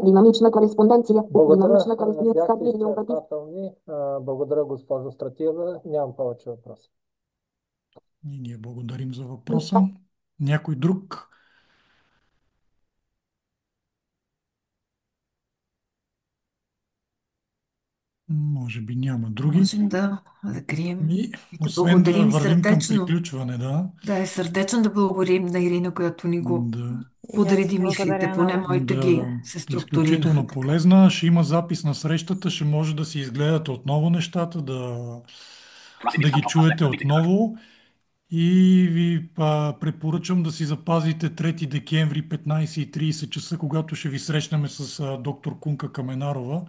Динамична кореспонденция. Динамична кореспонденция. Благодаря, госпожо Стратиева. Нямам повече въпроси. И ние благодарим за въпроса. Някой друг? Може би няма други. Можем да закрием И, и да освен да благодарим вървим към сърдечно. приключване, да. Да, е сърдечно да благодарим на Ирина, която ни го Да. И аз подреди мислите, благодаря поне много. моите ги се Изключително структурираха. полезна. Ще има запис на срещата, ще може да си изгледате отново нещата, да ги чуете отново. И ви препоръчам да си запазите 3 декември 15:30 часа, когато ще ви срещнем с доктор Кунка Каменарова,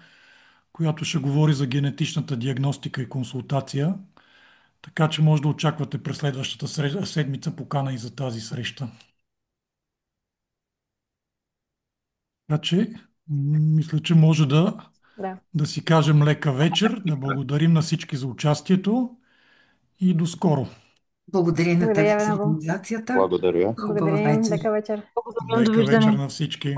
която ще говори за генетичната диагностика и консултация. Така че може да очаквате през следващата седмица покана и за тази среща. Така че, мисля, че може Да. да си кажем лека вечер, да благодарим на всички за участието и до скоро. Благодаря на теб Благодаря ви за много. организацията. Благодаря. Хубава Благодарим. вечер. Лека вечер. Лека вечер на всички.